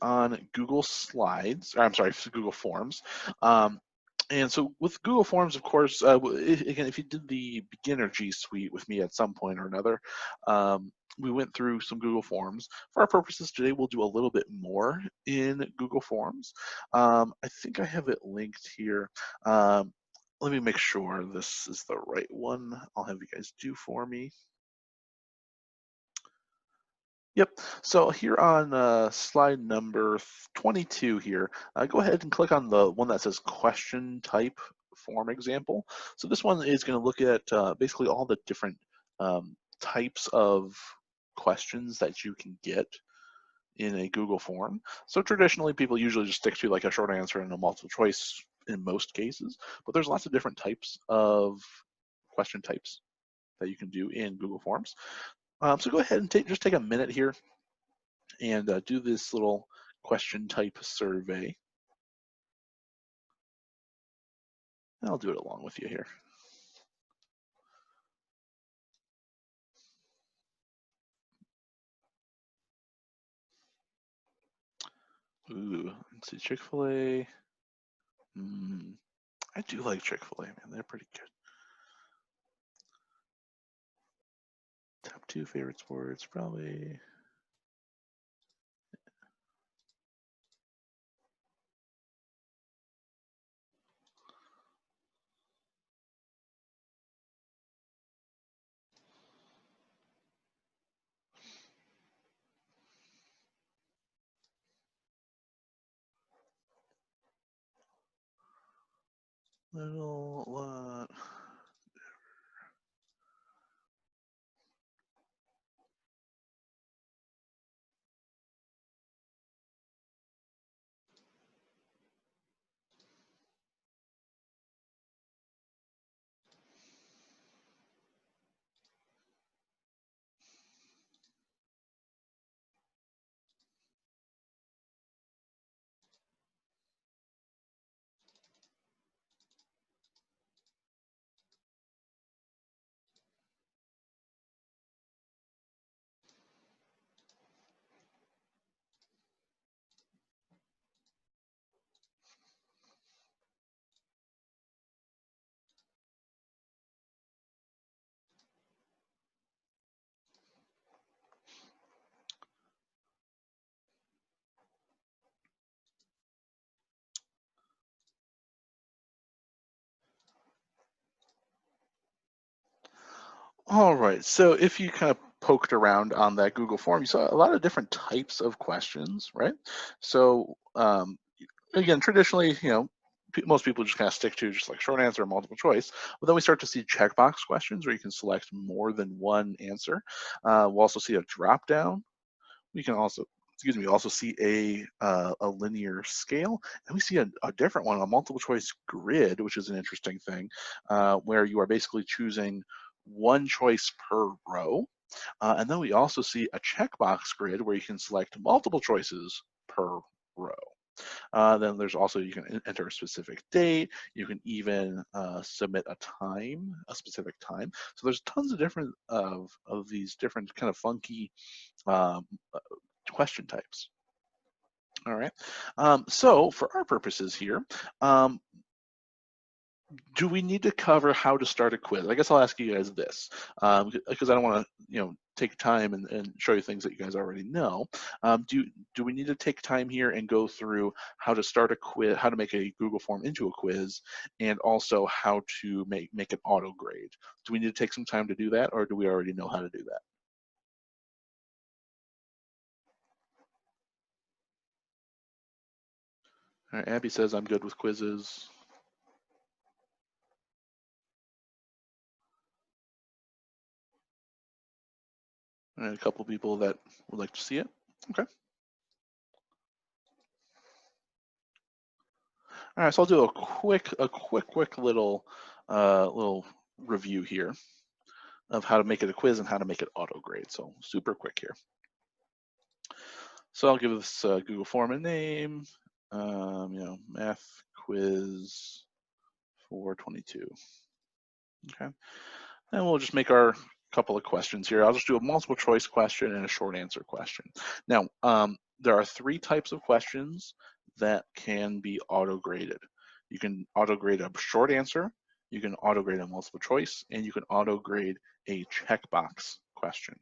on Google Slides, or I'm sorry, Google Forms. And so with Google Forms, of course, again, if you did the beginner G Suite with me at some point or another, we went through some Google Forms. For our purposes today, we'll do a little bit more in Google Forms. I think I have it linked here. Let me make sure this is the right one. I'll have you guys do for me. Yep, so here on slide number 22 here, go ahead and click on the one that says question type form example. So this one is going to look at basically all the different types of questions that you can get in a Google form. So traditionally people usually just stick to like a short answer and a multiple choice in most cases, but there's lots of different types of question types that you can do in Google Forms. So go ahead and just take a minute here and do this little question type survey. And I'll do it along with you here. Ooh, let's see, Chick-fil-A. I do like Chick-fil-A, man. They're pretty good. Top 2 favorite sports, probably. Little lot. All right, so if you kind of poked around on that Google form, you saw a lot of different types of questions, right? So again, traditionally, most people just kind of stick to just like short answer or multiple choice, but then we start to see checkbox questions where you can select more than one answer. We'll also see a drop down. We can also, excuse me, also see a linear scale, and we see a different one, a multiple choice grid, which is an interesting thing, where you are basically choosing one choice per row. And then we also see a checkbox grid where you can select multiple choices per row. Then there's also, you can enter a specific date. You can even submit a time, a specific time. So there's tons of different of these different kind of funky um, question types. All right. So for our purposes here, do we need to cover how to start a quiz? I guess I'll ask you guys this, because I don't want to, take time and show you things that you guys already know. Do we need to take time here and go through how to start a quiz, how to make a Google form into a quiz, and also how to make an auto grade? Do we need to take some time to do that, or do we already know how to do that? All right, Abby says I'm good with quizzes. And a couple people that would like to see it. Okay. All right, so I'll do a quick little review here of how to make it a quiz and how to make it auto grade. So super quick here. So I'll give this Google form a name, math quiz 422. Okay, and we'll just make our couple of questions here. I'll just do a multiple choice question and a short answer question. Now, there are 3 types of questions that can be auto-graded. You can auto-grade a short answer, you can auto-grade a multiple choice, and you can auto-grade a checkbox question.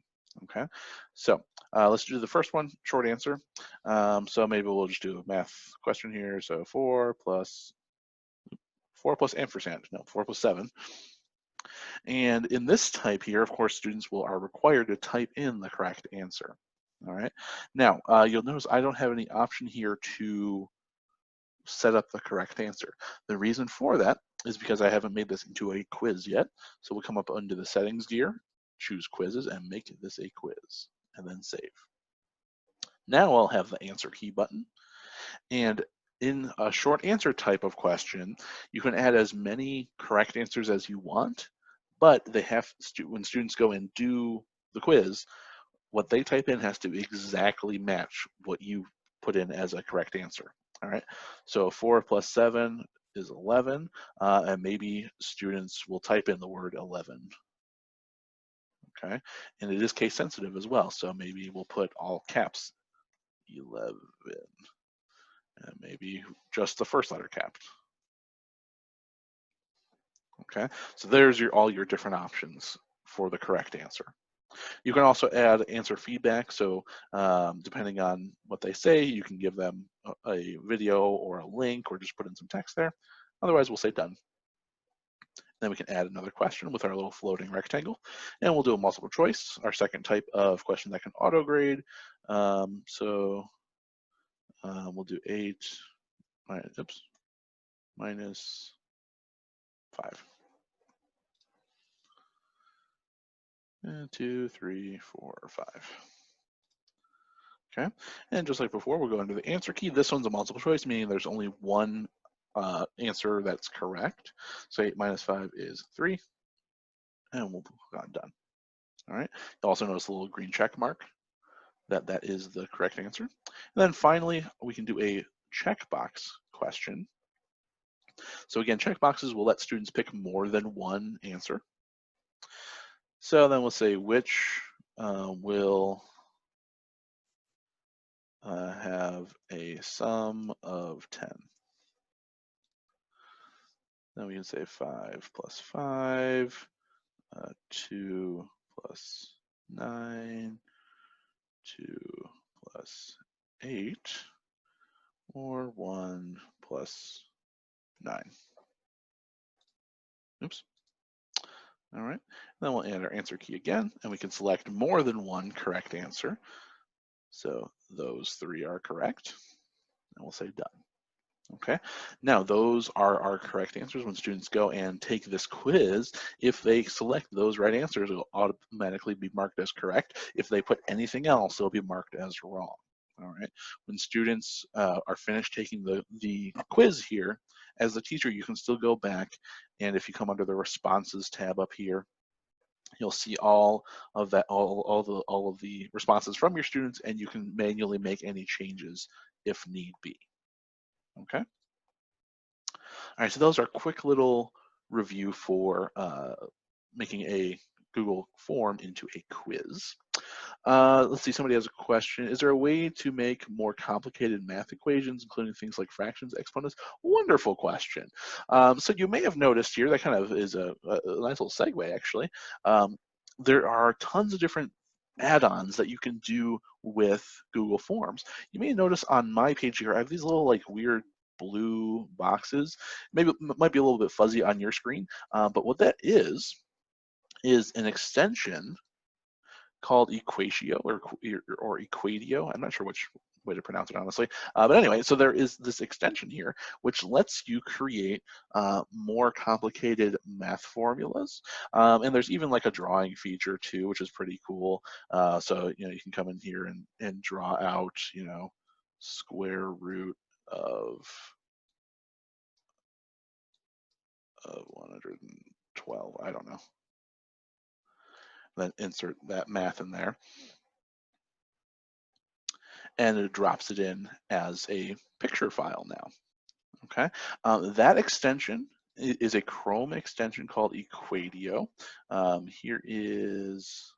Okay, so let's do the first one, short answer. So maybe we'll just do a math question here. So 4 plus ampersand, no, 4 plus 7. And in this type here, of course, students are required to type in the correct answer. All right. Now, you'll notice I don't have any option here to set up the correct answer. The reason for that is because I haven't made this into a quiz yet. So we'll come up under the settings gear, choose quizzes, and make this a quiz, and then save. Now I'll have the answer key button. And in a short answer type of question, you can add as many correct answers as you want, but they have when students go and do the quiz, what they type in has to exactly match what you put in as a correct answer. All right, so 4 plus 7 is 11, and maybe students will type in the word 11. Okay, and it is case sensitive as well, so maybe we'll put all caps 11, and maybe just the first letter capped. Okay, so there's all your different options for the correct answer. You can also add answer feedback. So depending on what they say, you can give them a video or a link or just put in some text there. Otherwise, we'll say done. Then we can add another question with our little floating rectangle. And we'll do a multiple choice, our second type of question that can auto grade. We'll do 8 minus 5. 2, 3, 4, 5. Okay, and just like before, we'll go into the answer key. This one's a multiple choice, meaning there's only one answer that's correct. So 8 minus 5 is 3, and we'll click on done. All right, you'll also notice a little green check mark that is the correct answer. And then finally, we can do a checkbox question. So again, checkboxes will let students pick more than one answer. So then we'll say which will have a sum of 10. Then we can say 5 plus 5, 2 plus 9, 2 plus 8, or 1 plus 9. Oops. All right, then we'll add our answer key again, and we can select more than one correct answer. So those 3 are correct, and we'll say done. Okay, now those are our correct answers. When students go and take this quiz, if they select those right answers, it'll automatically be marked as correct. If they put anything else, it'll be marked as wrong. All right, when students are finished taking the quiz here, as the teacher, you can still go back, and if you come under the responses tab up here, you'll see all of the responses from your students, and you can manually make any changes if need be. Okay. All right, so those are quick little review for making a Google form into a quiz. Let's see, somebody has a question. Is there a way to make more complicated math equations, including things like fractions, exponents? Wonderful question. So you may have noticed here, that kind of is a nice little segue, actually. There are tons of different add-ons that you can do with Google Forms. You may notice on my page here, I have these little like weird blue boxes. Maybe it might be a little bit fuzzy on your screen, but what that is an extension called Equatio or Equatio. I'm not sure which way to pronounce it, honestly. But anyway, so there is this extension here which lets you create more complicated math formulas. And there's even like a drawing feature too, which is pretty cool. So you can come in here and draw out, square root of 112. I don't know. Then insert that math in there, and it drops it in as a picture file now. Okay, that extension is a Chrome extension called Equatio. Here's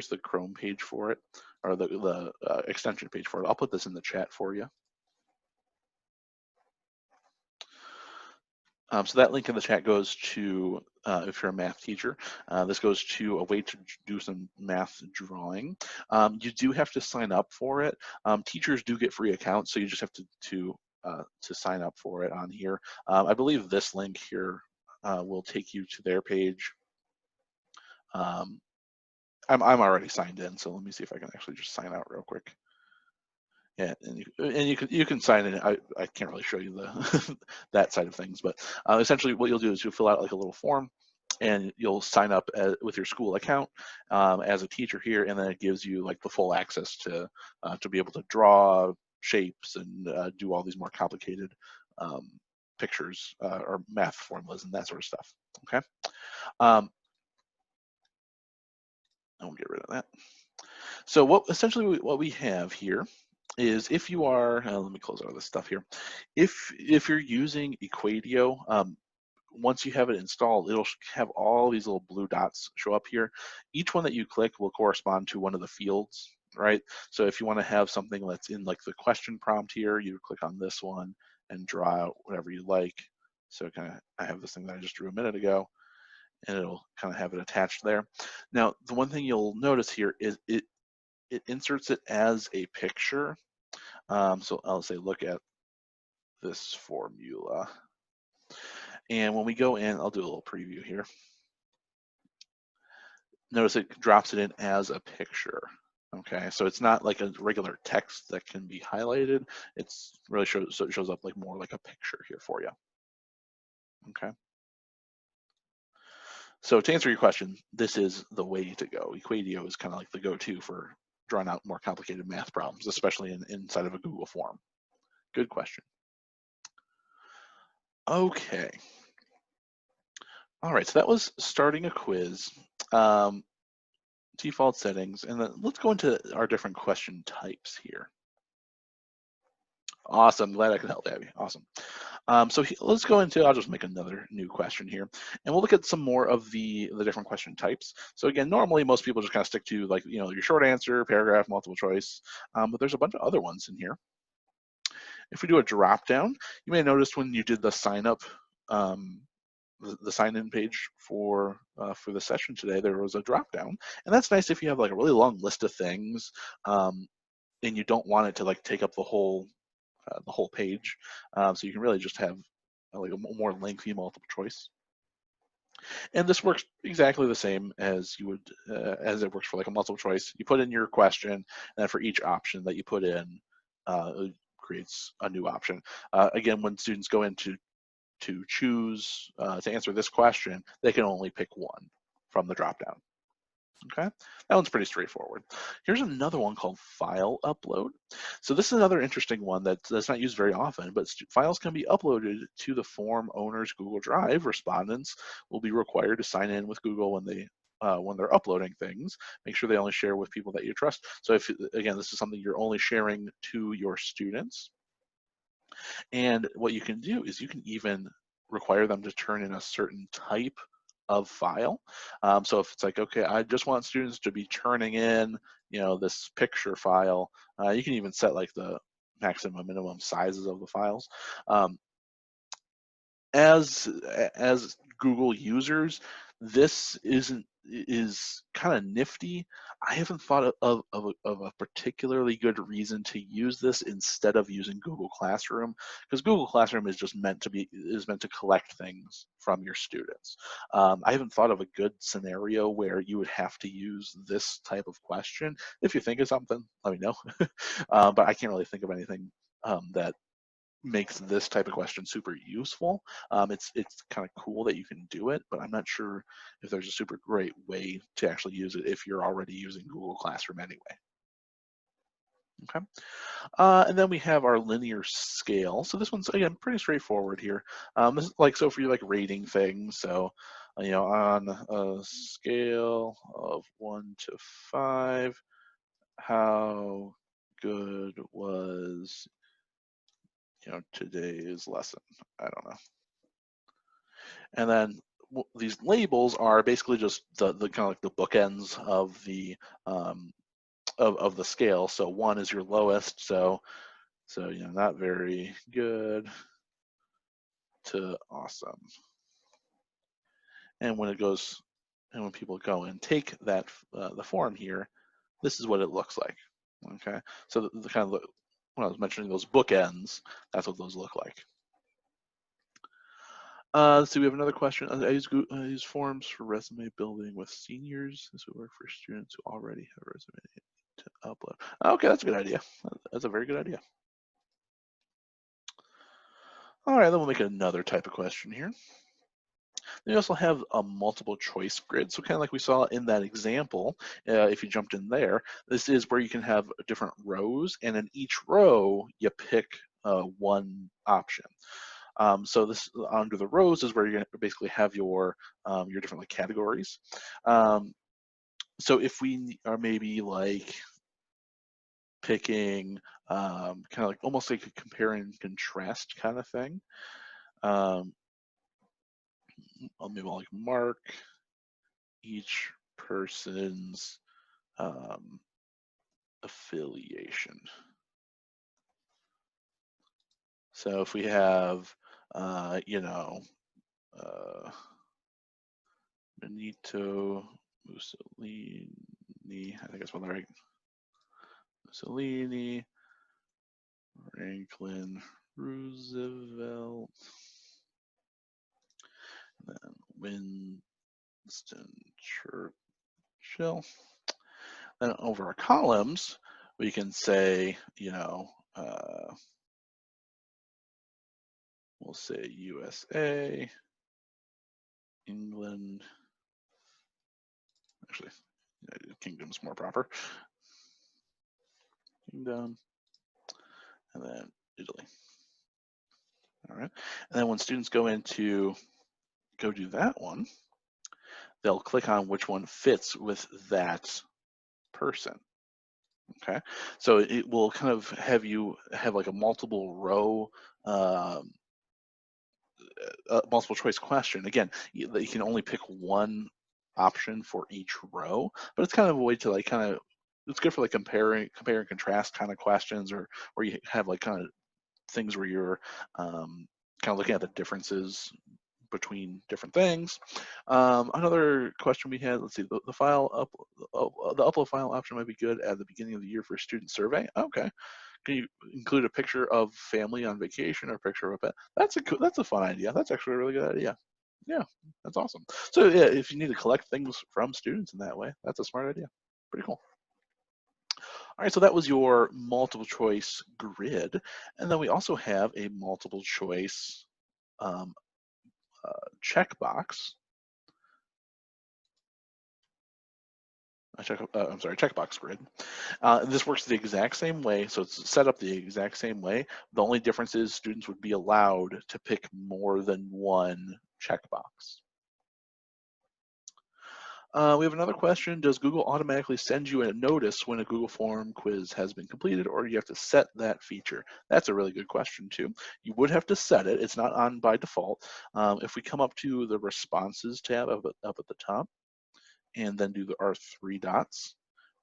the Chrome page for it. or the extension page for it. I'll put this in the chat for you. So that link in the chat goes to, if you're a math teacher, this goes to a way to do some math drawing. You do have to sign up for it. Teachers do get free accounts, so you just have to sign up for it on here. I believe this link here will take you to their page. I'm already signed in, so let me see if I can actually just sign out real quick. Yeah, and you can sign in. I can't really show you the that side of things, but essentially what you'll do is you'll fill out like a little form, and you'll sign up with your school account as a teacher here, and then it gives you like the full access to be able to draw shapes and do all these more complicated pictures or math formulas and that sort of stuff. Okay, I'll get rid of that. So essentially what we have here is, if you are, let me close out of this stuff here. If you're using Equadio, once you have it installed, it'll have all these little blue dots show up here. Each one that you click will correspond to one of the fields, right? So if you want to have something that's in like the question prompt here, you click on this one and draw out whatever you like. So I have this thing that I just drew a minute ago, and it'll kind of have it attached there. Now, the one thing you'll notice here is it inserts it as a picture. So I'll say, look at this formula. And when we go in, I'll do a little preview here. Notice it drops it in as a picture. Okay, so it's not like a regular text that can be highlighted. It's really so it shows up like more like a picture here for you. Okay. So to answer your question, this is the way to go. Equadio is kind of like the go-to for drawing out more complicated math problems, especially inside of a Google form. Good question. Okay. All right, so that was starting a quiz, default settings, and then let's go into our different question types here. Awesome, glad I could help, Abby. Awesome. So let's go into, I'll just make another new question here, and we'll look at some more of the different question types. So again, normally most people just kind of stick to like, your short answer, paragraph, multiple choice, but there's a bunch of other ones in here. If we do a drop down, you may have noticed when you did the sign up, the sign-in page for the session today, there was a drop down, and that's nice if you have like a really long list of things, and you don't want it to like take up the whole page, so you can really just have like a more lengthy multiple choice. And this works exactly the same as you would as it works for like a multiple choice. You put in your question, and then for each option that you put in, it creates a new option. Again, when students go into to choose to answer this question, they can only pick one from the dropdown. Okay, that one's pretty straightforward. Here's another one called file upload. So this is another interesting one that's not used very often, but files can be uploaded to the form owner's Google Drive. Respondents will be required to sign in with Google when they're uploading things. Make sure they only share with people that you trust. So if, again, this is something you're only sharing to your students. And what you can do is you can even require them to turn in a certain type of file. So if it's like, okay, I just want students to be turning in, this picture file, you can even set like the maximum and minimum sizes of the files. As Google users, this is kind of nifty. I haven't thought of a particularly good reason to use this instead of using Google Classroom, because Google Classroom is just meant to collect things from your students. I haven't thought of a good scenario where you would have to use this type of question. If you think of something, let me know. But I can't really think of anything that makes this type of question super useful. It's kind of cool that you can do it, but I'm not sure if there's a super great way to actually use it if you're already using Google Classroom anyway. Okay, and then we have our linear scale. So this one's, again, pretty straightforward here. This is like, so for you like rating things, so on a scale of 1 to 5, how good was today's lesson? I don't know. And then these labels are basically just the kind of like the bookends of the of the scale. So 1 is your lowest. So not very good to awesome. And when when people go and take that the form here, this is what it looks like. Okay, so the kind of when I was mentioning those bookends, that's what those look like. Let's see, we have another question. I use forms for resume building with seniors. This would work for students who already have a resume to upload. Okay, that's a good idea. That's a very good idea. All right, then we'll make another type of question here. They also have a multiple choice grid. So kind of like we saw in that example, if you jumped in there, this is where you can have different rows, and in each row, you pick one option. So this under the rows is where you're going to basically have your different like categories. So if we are maybe like picking kind of like almost like a compare and contrast kind of thing, maybe I'll like mark each person's affiliation. So if we have, Benito Mussolini, I think that's one right. Mussolini, Franklin Roosevelt, and then Winston Churchill. Then over our columns, we can say, we'll say USA, England, actually, United Kingdom's more proper. Kingdom, and then Italy. All right, and then when students go do that one, they'll click on which one fits with that person. Okay, so it will kind of have you have like a multiple row, multiple choice question. Again, you can only pick one option for each row, but it's kind of a way to like it's good for like compare and contrast kind of questions, or where you have like kind of things where you're kind of looking at the differences between different things. Another question we had, let's see, the upload file option might be good at the beginning of the year for a student survey. Okay, can you include a picture of family on vacation or a picture of a pet? That's a fun idea. That's actually a really good idea. Yeah, that's awesome. So yeah, if you need to collect things from students in that way, that's a smart idea. Pretty cool. All right, so that was your multiple choice grid. And then we also have a multiple choice checkbox. Checkbox grid. This works the exact same way, so it's set up the exact same way. The only difference is students would be allowed to pick more than one checkbox. We have another question. Does Google automatically send you a notice when a Google form quiz has been completed, or do you have to set that feature? That's a really good question too. You would have to set it. It's not on by default. If we come up to the responses tab up at the top, and then do our 3 dots,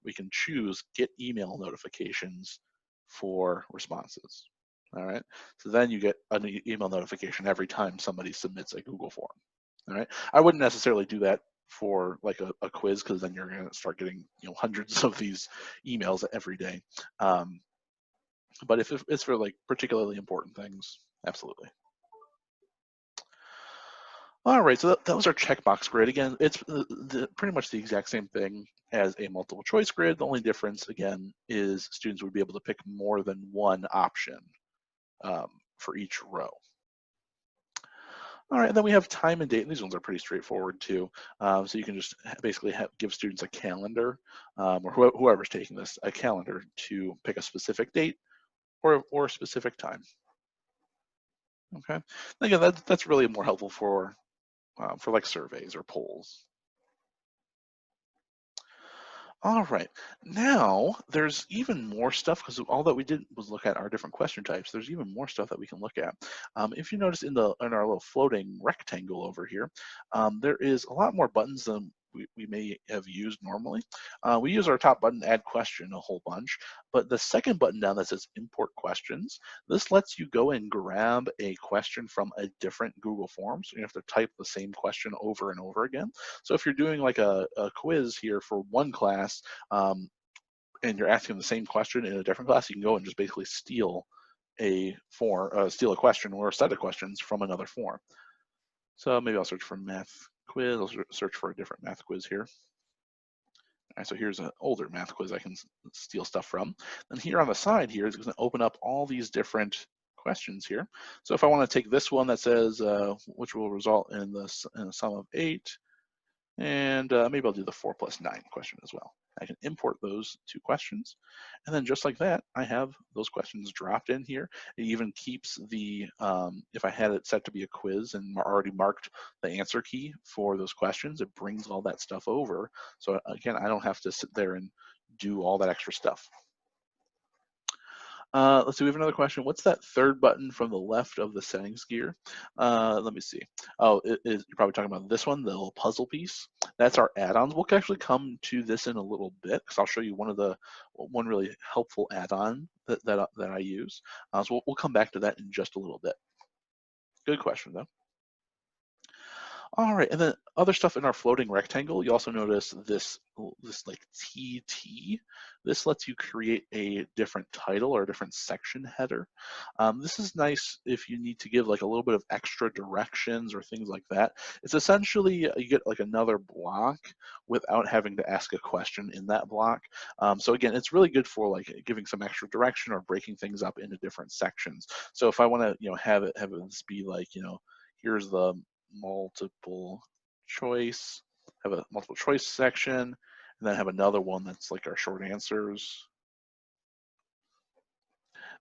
we can choose get email notifications for responses. All right, so then you get an email notification every time somebody submits a Google form. All right, I wouldn't necessarily do that for like a quiz, because then you're going to start getting hundreds of these emails every day. But if it's for like particularly important things, absolutely. All right, so that was our checkbox grid. Again, it's pretty much the exact same thing as a multiple choice grid. The only difference, again, is students would be able to pick more than one option for each row. All right, and then we have time and date, and these ones are pretty straightforward too. So you can just basically give students a calendar, or whoever's taking this, a calendar to pick a specific date or a specific time. Okay, again, that's really more helpful for like surveys or polls. All right, now there's even more stuff, because all that we did was look at our different question types. There's even more stuff that we can look at. If you notice in our little floating rectangle over here, there is a lot more buttons than we may have used normally. We use our top button, add question, a whole bunch, but the second button down that says import questions, this lets you go and grab a question from a different Google form. So you have to type the same question over and over again. So if you're doing like a quiz here for one class, and you're asking the same question in a different class, you can go and just basically steal a steal a question or a set of questions from another form. So maybe I'll search for math quiz. I'll search for a different math quiz here. All right, so here's an older math quiz I can steal stuff from. And here on the side here is going to open up all these different questions here. So if I want to take this one that says which will result in a sum of 8, and maybe I'll do the 4 plus 9 question as well. I can import those two questions. And then just like that, I have those questions dropped in here. It even keeps the, if I had it set to be a quiz and already marked the answer key for those questions, it brings all that stuff over. So again, I don't have to sit there and do all that extra stuff. Let's see, we have another question. What's that third button from the left of the settings gear? Let me see. Oh, you're probably talking about this one, the little puzzle piece. That's our add-ons. We'll actually come to this in a little bit because I'll show you one really helpful add-on that I use. So we'll come back to that in just a little bit. Good question, though. All right, and then other stuff in our floating rectangle, you also notice this like TT. This lets you create a different title or a different section header. This is nice if you need to give like a little bit of extra directions or things like that. It's essentially, you get like another block without having to ask a question in that block. So again, it's really good for like giving some extra direction or breaking things up into different sections. So if I want to, have this be like, here's the multiple choice, have a multiple choice section, and then have another one that's like our short answers.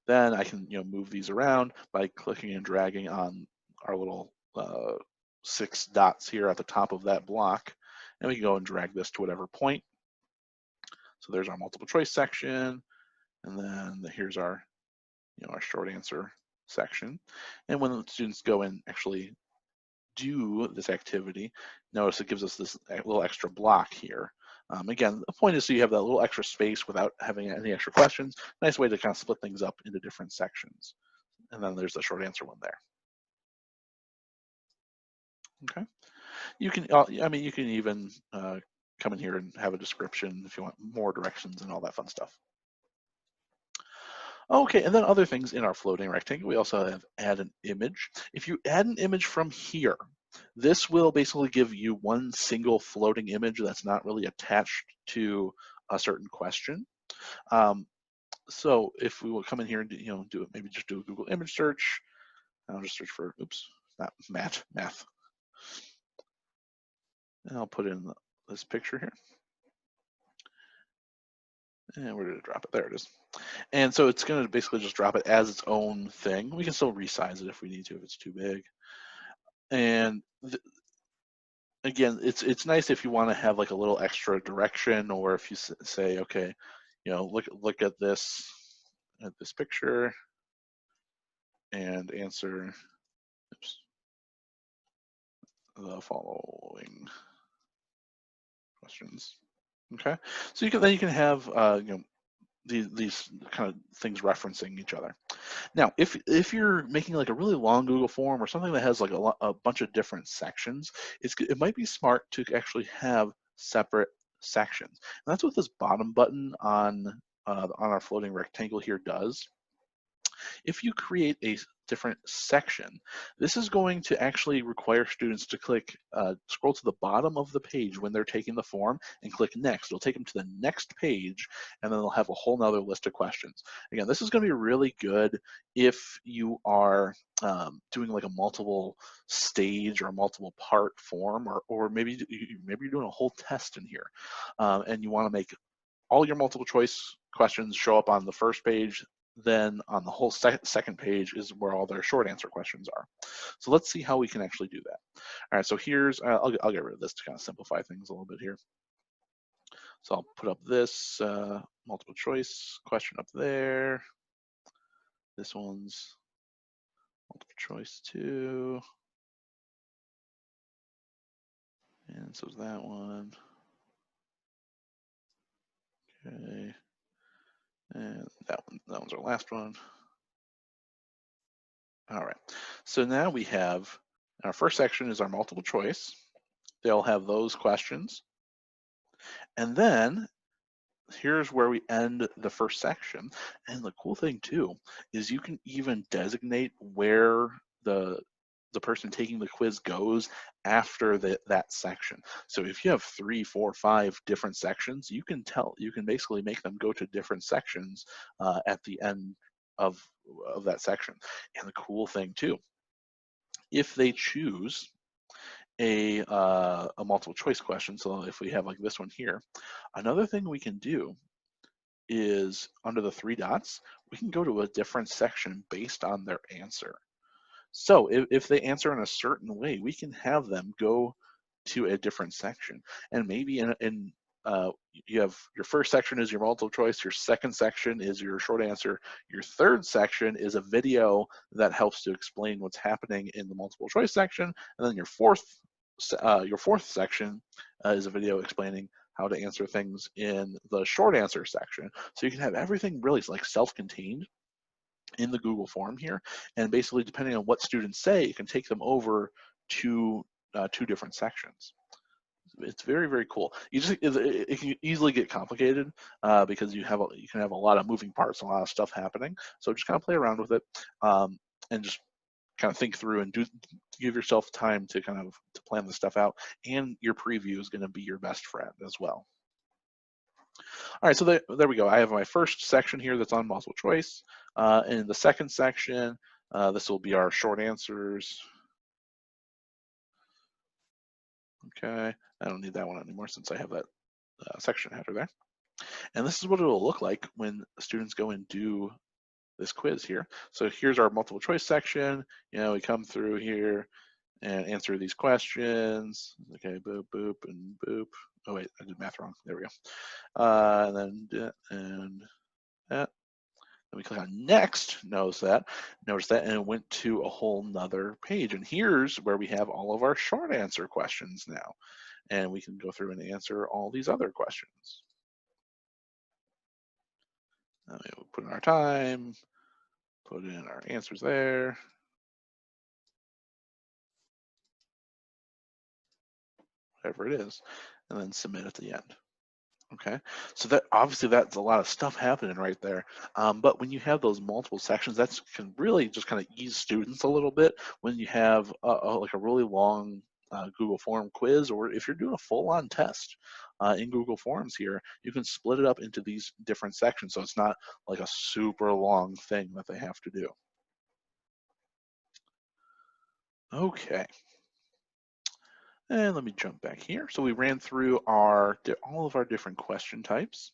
Then I can move these around by clicking and dragging on our little 6 dots here at the top of that block, and we can go and drag this to whatever point. So there's our multiple choice section, and then here's our our short answer section. And when the students go and actually do this activity, notice it gives us this little extra block here. Again, the point is so you have that little extra space without having any extra questions. Nice way to kind of split things up into different sections. And then there's the short answer one there. Okay. You can, you can even come in here and have a description if you want more directions and all that fun stuff. Okay, and then other things in our floating rectangle, we also have add an image. If you add an image from here, this will basically give you one single floating image that's not really attached to a certain question. So if we will come in here and do it, maybe just do a Google image search. I'll just search for, oops, not math. And I'll put in this picture here. And we're gonna drop it, there it is. And so it's gonna basically just drop it as its own thing. We can still resize it if we need to, if it's too big. And again, it's nice if you want to have like a little extra direction, or if you say, okay, look at this picture and answer the following questions. Okay, so you can have these kind of things referencing each other. Now, if you're making like a really long Google form or something that has like a bunch of different sections, it might be smart to actually have separate sections. And that's what this bottom button on our floating rectangle here does. If you create a different section, this is going to actually require students to scroll to the bottom of the page when they're taking the form and click next. It'll take them to the next page, and then they'll have a whole nother list of questions. Again, this is going to be really good if you are doing like a multiple stage or multiple part form, or maybe you're doing a whole test in here, and you want to make all your multiple choice questions show up on the first page. Then on the whole second page is where all their short answer questions are. So let's see how we can actually do that. All right, so here's, I'll get rid of this to kind of simplify things a little bit here. So I'll put up this multiple choice question up there. This one's multiple choice too. And so that one. Okay. And that one's our last one. All right. So now we have, our first section is our multiple choice. They'll have those questions. And then here's where we end the first section. And the cool thing too is you can even designate where the person taking the quiz goes after that section. So if you have 3, 4, 5 different sections, you can basically make them go to different sections at the end of that section. And the cool thing too, if they choose a multiple choice question, so if we have like this one here, another thing we can do is under the 3 dots, we can go to a different section based on their answer. So if they answer in a certain way, we can have them go to a different section. And maybe you have your first section is your multiple choice, your second section is your short answer, your third section is a video that helps to explain what's happening in the multiple choice section, and then your fourth section is a video explaining how to answer things in the short answer section. So you can have everything really like self-contained in the Google form here, and basically depending on what students say, it can take them over to 2 different sections. It's very, very cool. It can easily get complicated because you can have a lot of moving parts and a lot of stuff happening. So just kind of play around with it and just kind of think through and give yourself time to to plan the stuff out. And your preview is going to be your best friend as well. All right, so there we go. I have my first section here that's on multiple choice. In the second section, this will be our short answers. Okay, I don't need that one anymore since I have that section header there. And this is what it'll look like when students go and do this quiz here. So here's our multiple choice section. We come through here and answer these questions. Okay, boop, boop, and boop. Oh wait, I did math wrong. There we go. And then and that. Then we click on next. Notice that, and it went to a whole nother page. And here's where we have all of our short answer questions now. And we can go through and answer all these other questions. We'll put in our time, put in our answers there. Whatever it is, and then submit at the end. Okay, so that obviously that's a lot of stuff happening right there. But when you have those multiple sections, that can really just kind of ease students a little bit when you have like a really long Google Form quiz, or if you're doing a full-on test in Google Forms here, you can split it up into these different sections, so it's not like a super long thing that they have to do. Okay. And let me jump back here. So we ran through all of our different question types.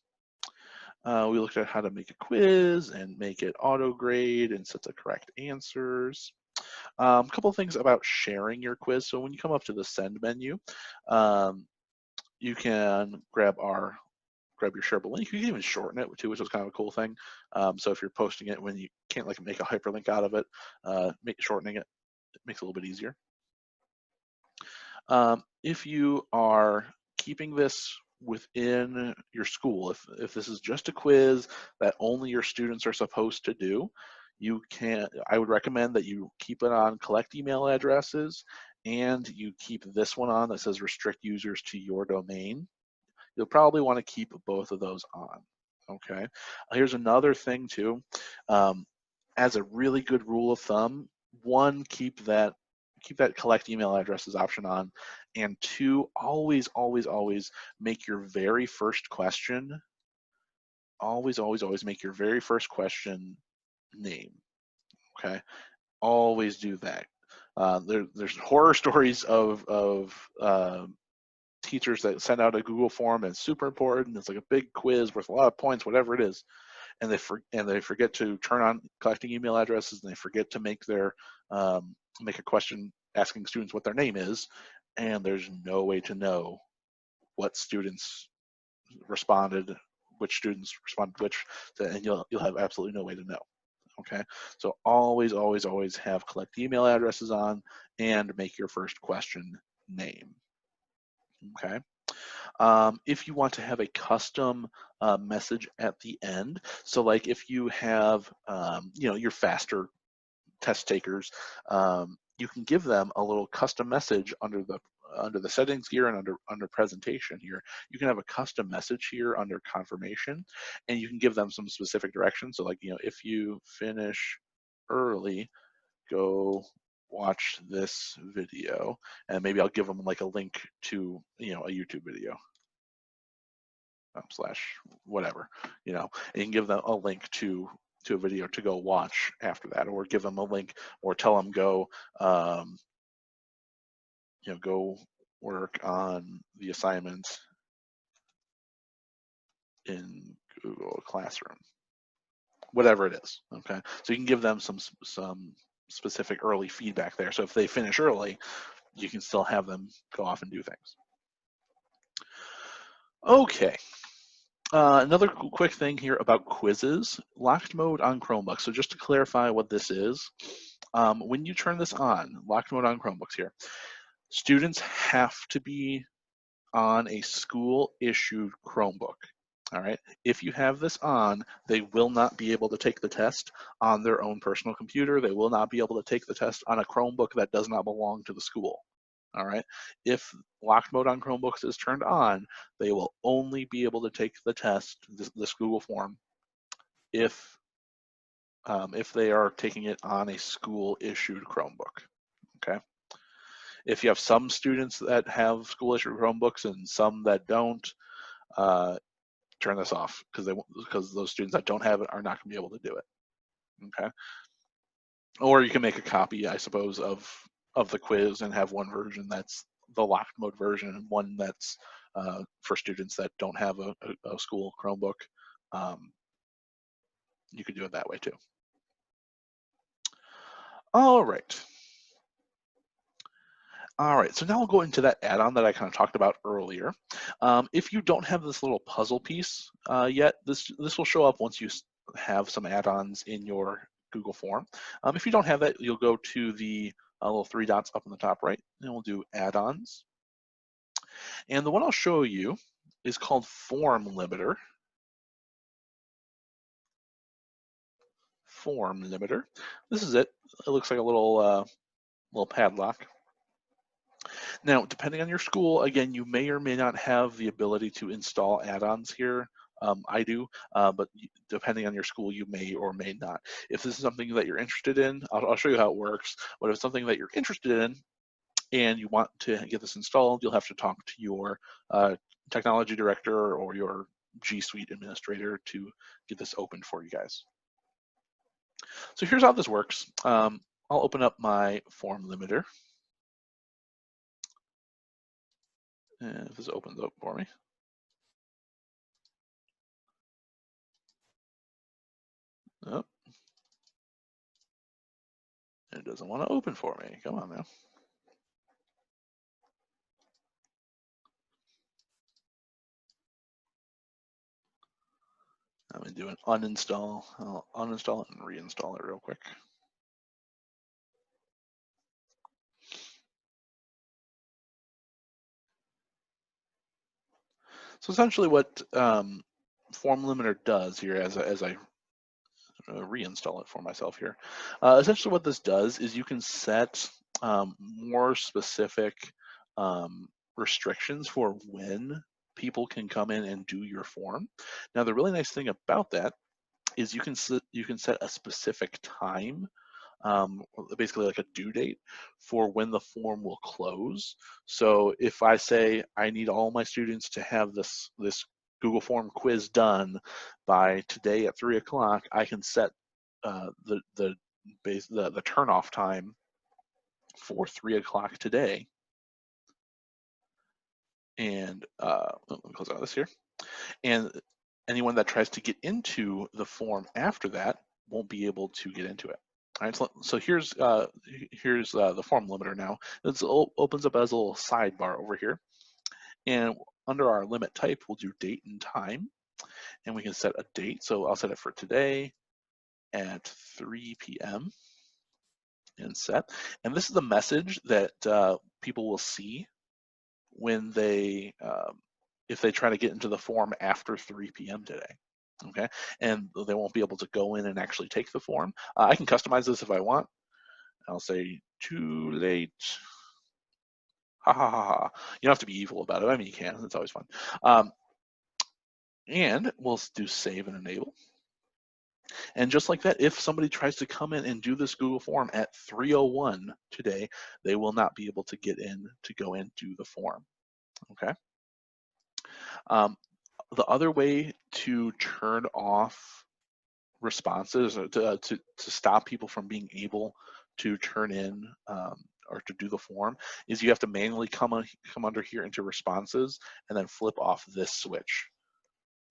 We looked at how to make a quiz and make it auto grade and set the correct answers. A couple of things about sharing your quiz. So when you come up to the send menu, you can grab your shareable link. You can even shorten it too, which is kind of a cool thing. So if you're posting it when you can't like make a hyperlink out of it, shortening it makes it a little bit easier. If you are keeping this within your school, if this is just a quiz that only your students are supposed to do, I would recommend that you keep it on collect email addresses, and you keep this one on that says restrict users to your domain. You'll probably want to keep both of those on. Okay. Here's another thing too. As a really good rule of thumb, one, keep that collect email addresses option on, and 2, always make your very first question, always make your very first question name. Okay, always do that. There's horror stories of teachers that send out a Google form and it's super important. It's like a big quiz worth a lot of points, whatever it is, and they forget to turn on collecting email addresses, and they forget to make a question asking students what their name is, and there's no way to know what students responded, which students responded which, and you'll have absolutely no way to know. Okay, so always have collect email addresses on and make your first question name. Okay. If you want to have a custom message at the end, so like if you have, your faster test takers, you can give them a little custom message under the settings here and under presentation here. You can have a custom message here under confirmation, and you can give them some specific directions. So like, if you finish early, go watch this video, and maybe I'll give them like a link to a YouTube video slash whatever, and you can give them a link to a video to go watch after that, or give them a link, or tell them um, go work on the assignment in Google Classroom, whatever it is. Okay, so you can give them some specific early feedback there. So if they finish early, you can still have them go off and do things. Okay. Another quick thing here about quizzes, locked mode on Chromebooks. So just to clarify what this is, when you turn this on, locked mode on Chromebooks here, students have to be on a school-issued Chromebook. All right. If you have this on, they will not be able to take the test on their own personal computer. They will not be able to take the test on a Chromebook that does not belong to the school. All right. If locked mode on Chromebooks is turned on, they will only be able to take the test, this Google form, if they are taking it on a school-issued Chromebook. Okay. If you have some students that have school-issued Chromebooks and some that don't, turn this off, because those students that don't have it are not going to be able to do it. Okay. Or you can make a copy, I suppose, of the quiz and have one version that's the locked mode version and one that's for students that don't have a school Chromebook. You could do it that way too. All right. All right, so now we'll go into that add-on that I kind of talked about earlier. If you don't have this little puzzle piece yet, this will show up once you have some add-ons in your Google form. If you don't have that, you'll go to the little three dots up in the top right, and we'll do add-ons. And the one I'll show you is called Form Limiter. Form Limiter. This is it. It looks like a little padlock. Now, depending on your school, again, you may or may not have the ability to install add-ons here. I do, but depending on your school, you may or may not. If this is something that you're interested in, I'll show you how it works. But if it's something that you're interested in and you want to get this installed, you'll have to talk to your technology director or your G Suite administrator to get this open for you guys. So here's how this works. I'll open up my form limiter. And if this opens up for me. Oh, it doesn't want to open for me. Come on now. I'm going to do an uninstall. I'll uninstall it and reinstall it real quick. So essentially what form limiter does here, as I reinstall it for myself here, essentially what this does is you can set more specific restrictions for when people can come in and do your form. Now, the really nice thing about that is you can set a specific time, basically like a due date for when the form will close. So if I say I need all my students to have this Google form quiz done by today at 3 o'clock, I can set the turn-off time for 3 o'clock today. And let me close out of this here. And anyone that tries to get into the form after that won't be able to get into it. All right, so here's the form limiter now. It opens up as a little sidebar over here. And under our limit type, we'll do date and time. And we can set a date. So I'll set it for today at 3 p.m. and set. And this is the message that people will see when they if they try to get into the form after 3 p.m. today. Okay, and they won't be able to go in and actually take the form. I can customize this if I want. I'll say too late. Ha ha ha ha. You don't have to be evil about it. I mean, you can. It's always fun. And we'll do save and enable. And just like that, if somebody tries to come in and do this Google form at 3:01 today, they will not be able to get in to go and do the form. Okay. The other way to turn off responses or to stop people from being able to turn in or to do the form is you have to manually come under here into responses and then flip off this switch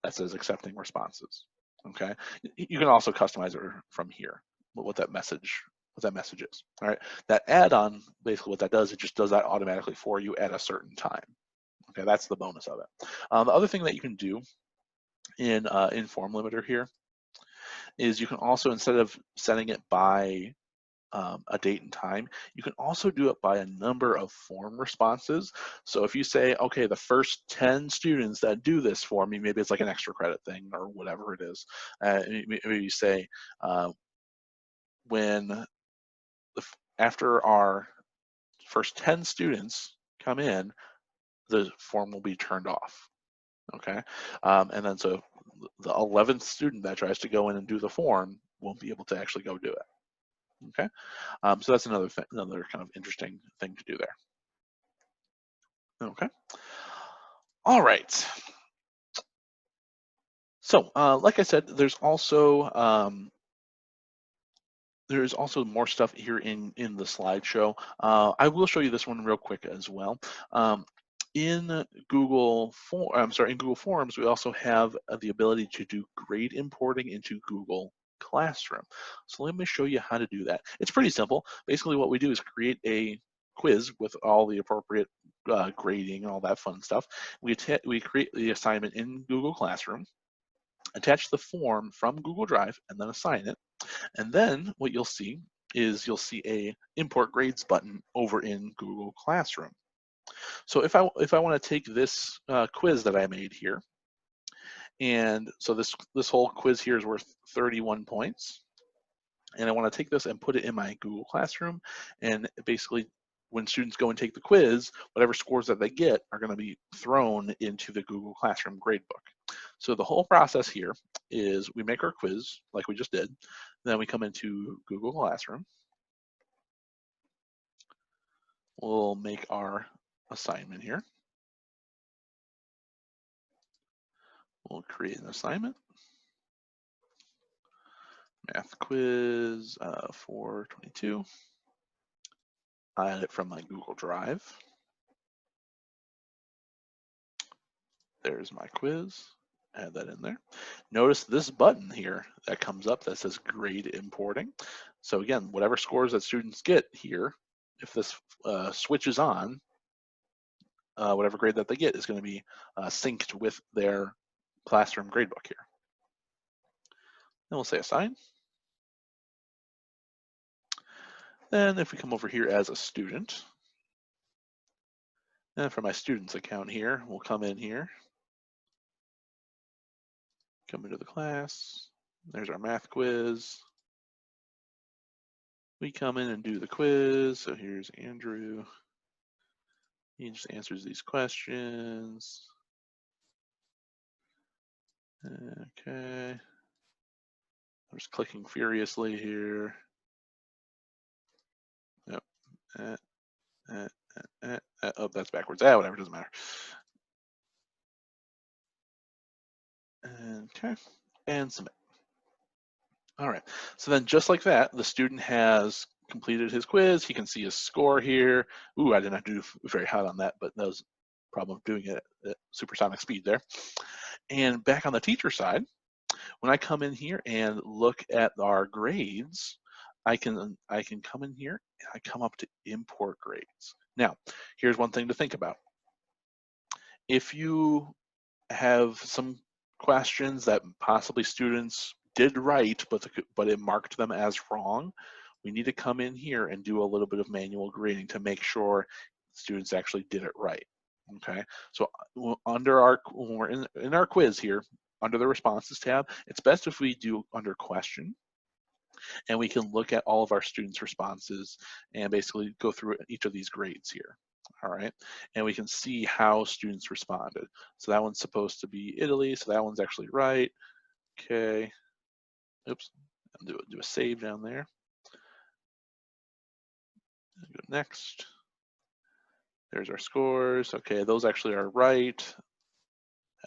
that says accepting responses. Okay, you can also customize it from here what that message is. All right, that add-on, basically what that does, it just does that automatically for you at a certain time. Okay, that's the bonus of it. The other thing that you can do in form limiter here is you can also, instead of setting it by a date and time, you can also do it by a number of form responses. So if you say, okay, the first 10 students that do this for me, maybe it's like an extra credit thing or whatever it is. Maybe you say, after our first 10 students come in, the form will be turned off. Okay, and then so the 11th student that tries to go in and do the form won't be able to actually go do it. Okay, so that's another kind of interesting thing to do there. Okay, all right. So like I said, there's also more stuff here in the slideshow. I will show you this one real quick as well. In Google Forms, we also have the ability to do grade importing into Google Classroom. So let me show you how to do that. It's pretty simple. Basically, what we do is create a quiz with all the appropriate grading and all that fun stuff. We create the assignment in Google Classroom, attach the form from Google Drive, and then assign it. And then what you'll see is a import grades button over in Google Classroom. So if I want to take this quiz that I made here, and so this whole quiz here is worth 31 points, and I want to take this and put it in my Google Classroom, and basically when students go and take the quiz, whatever scores that they get are going to be thrown into the Google Classroom gradebook. So the whole process here is we make our quiz like we just did, then we come into Google Classroom, we'll make our assignment here. We'll create an assignment. Math quiz 422. I add it from my Google Drive. There's my quiz. Add that in there. Notice this button here that comes up that says grade importing. So again, whatever scores that students get here, if this switches on, whatever grade that they get is going to be synced with their classroom gradebook here. Then we'll say assign. Then if we come over here as a student, and for my students account here, we'll come in here, come into the class. There's our math quiz. We come in and do the quiz. So here's Andrew. He just answers these questions. Okay. I'm just clicking furiously here. Yep. Oh, that's backwards. Whatever, doesn't matter. Okay, and submit. All right, so then just like that, the student has completed his quiz. He can see his score here. Ooh, I didn't have to do very hot on that, but that was the problem of doing it at supersonic speed there. And back on the teacher side, when I come in here and look at our grades, I can come in here and I come up to import grades. Now, here's one thing to think about. If you have some questions that possibly students did right, but it marked them as wrong, we need to come in here and do a little bit of manual grading to make sure students actually did it right. Okay, so under our, when we're in our quiz here, under the responses tab, it's best if we do under question, and we can look at all of our students' responses and basically go through each of these grades here. All right, and we can see how students responded. So that one's supposed to be Italy, so that one's actually right. Okay, oops, I'll do a save down there. Go next. There's our scores. Okay, those actually are right,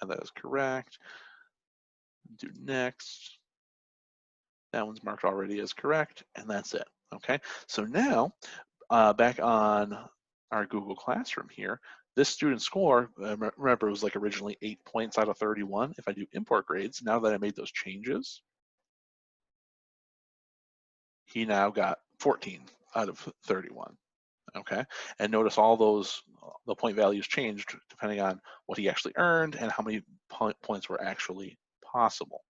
and that is correct. Do next. That one's marked already as correct, and that's it. Okay, so now back on our Google Classroom here, this student score, remember it was like originally 8 points out of 31. If I do import grades, now that I made those changes, he now got 14 out of 31. Okay, and notice all those, the point values changed depending on what he actually earned and how many points were actually possible.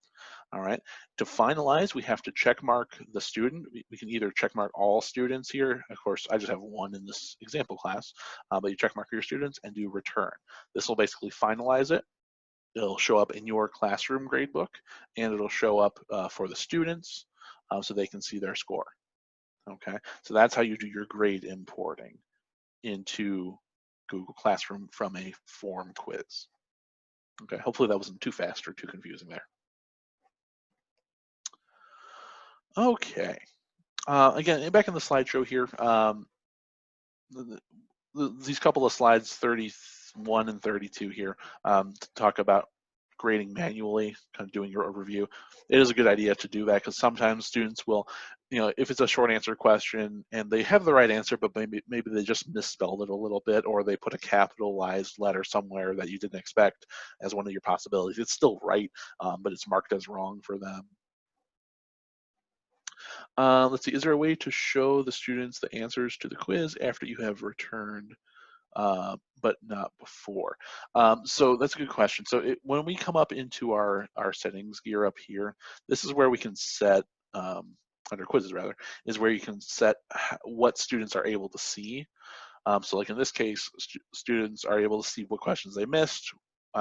All right, to finalize, we have to check mark the student. We can either check mark all students here. Of course, I just have one in this example class, but you check mark your students and do return. This will basically finalize it. It'll show up in your classroom gradebook, and it'll show up for the students so they can see their score. Okay, so that's how you do your grade importing into Google Classroom from a form quiz. Okay, hopefully that wasn't too fast or too confusing there. Okay, again, back in the slideshow here, these couple of slides, 31 and 32 here, to talk about grading manually, kind of doing your overview. It is a good idea to do that because sometimes students will, if it's a short answer question and they have the right answer, but maybe they just misspelled it a little bit, or they put a capitalized letter somewhere that you didn't expect as one of your possibilities. It's still right, but it's marked as wrong for them. Let's see, is there a way to show the students the answers to the quiz after you have returned, but not before? So that's a good question. So when we come up into our settings gear up here, this is where we can set, under quizzes rather, is where you can set what students are able to see. So like in this case, students are able to see what questions they missed,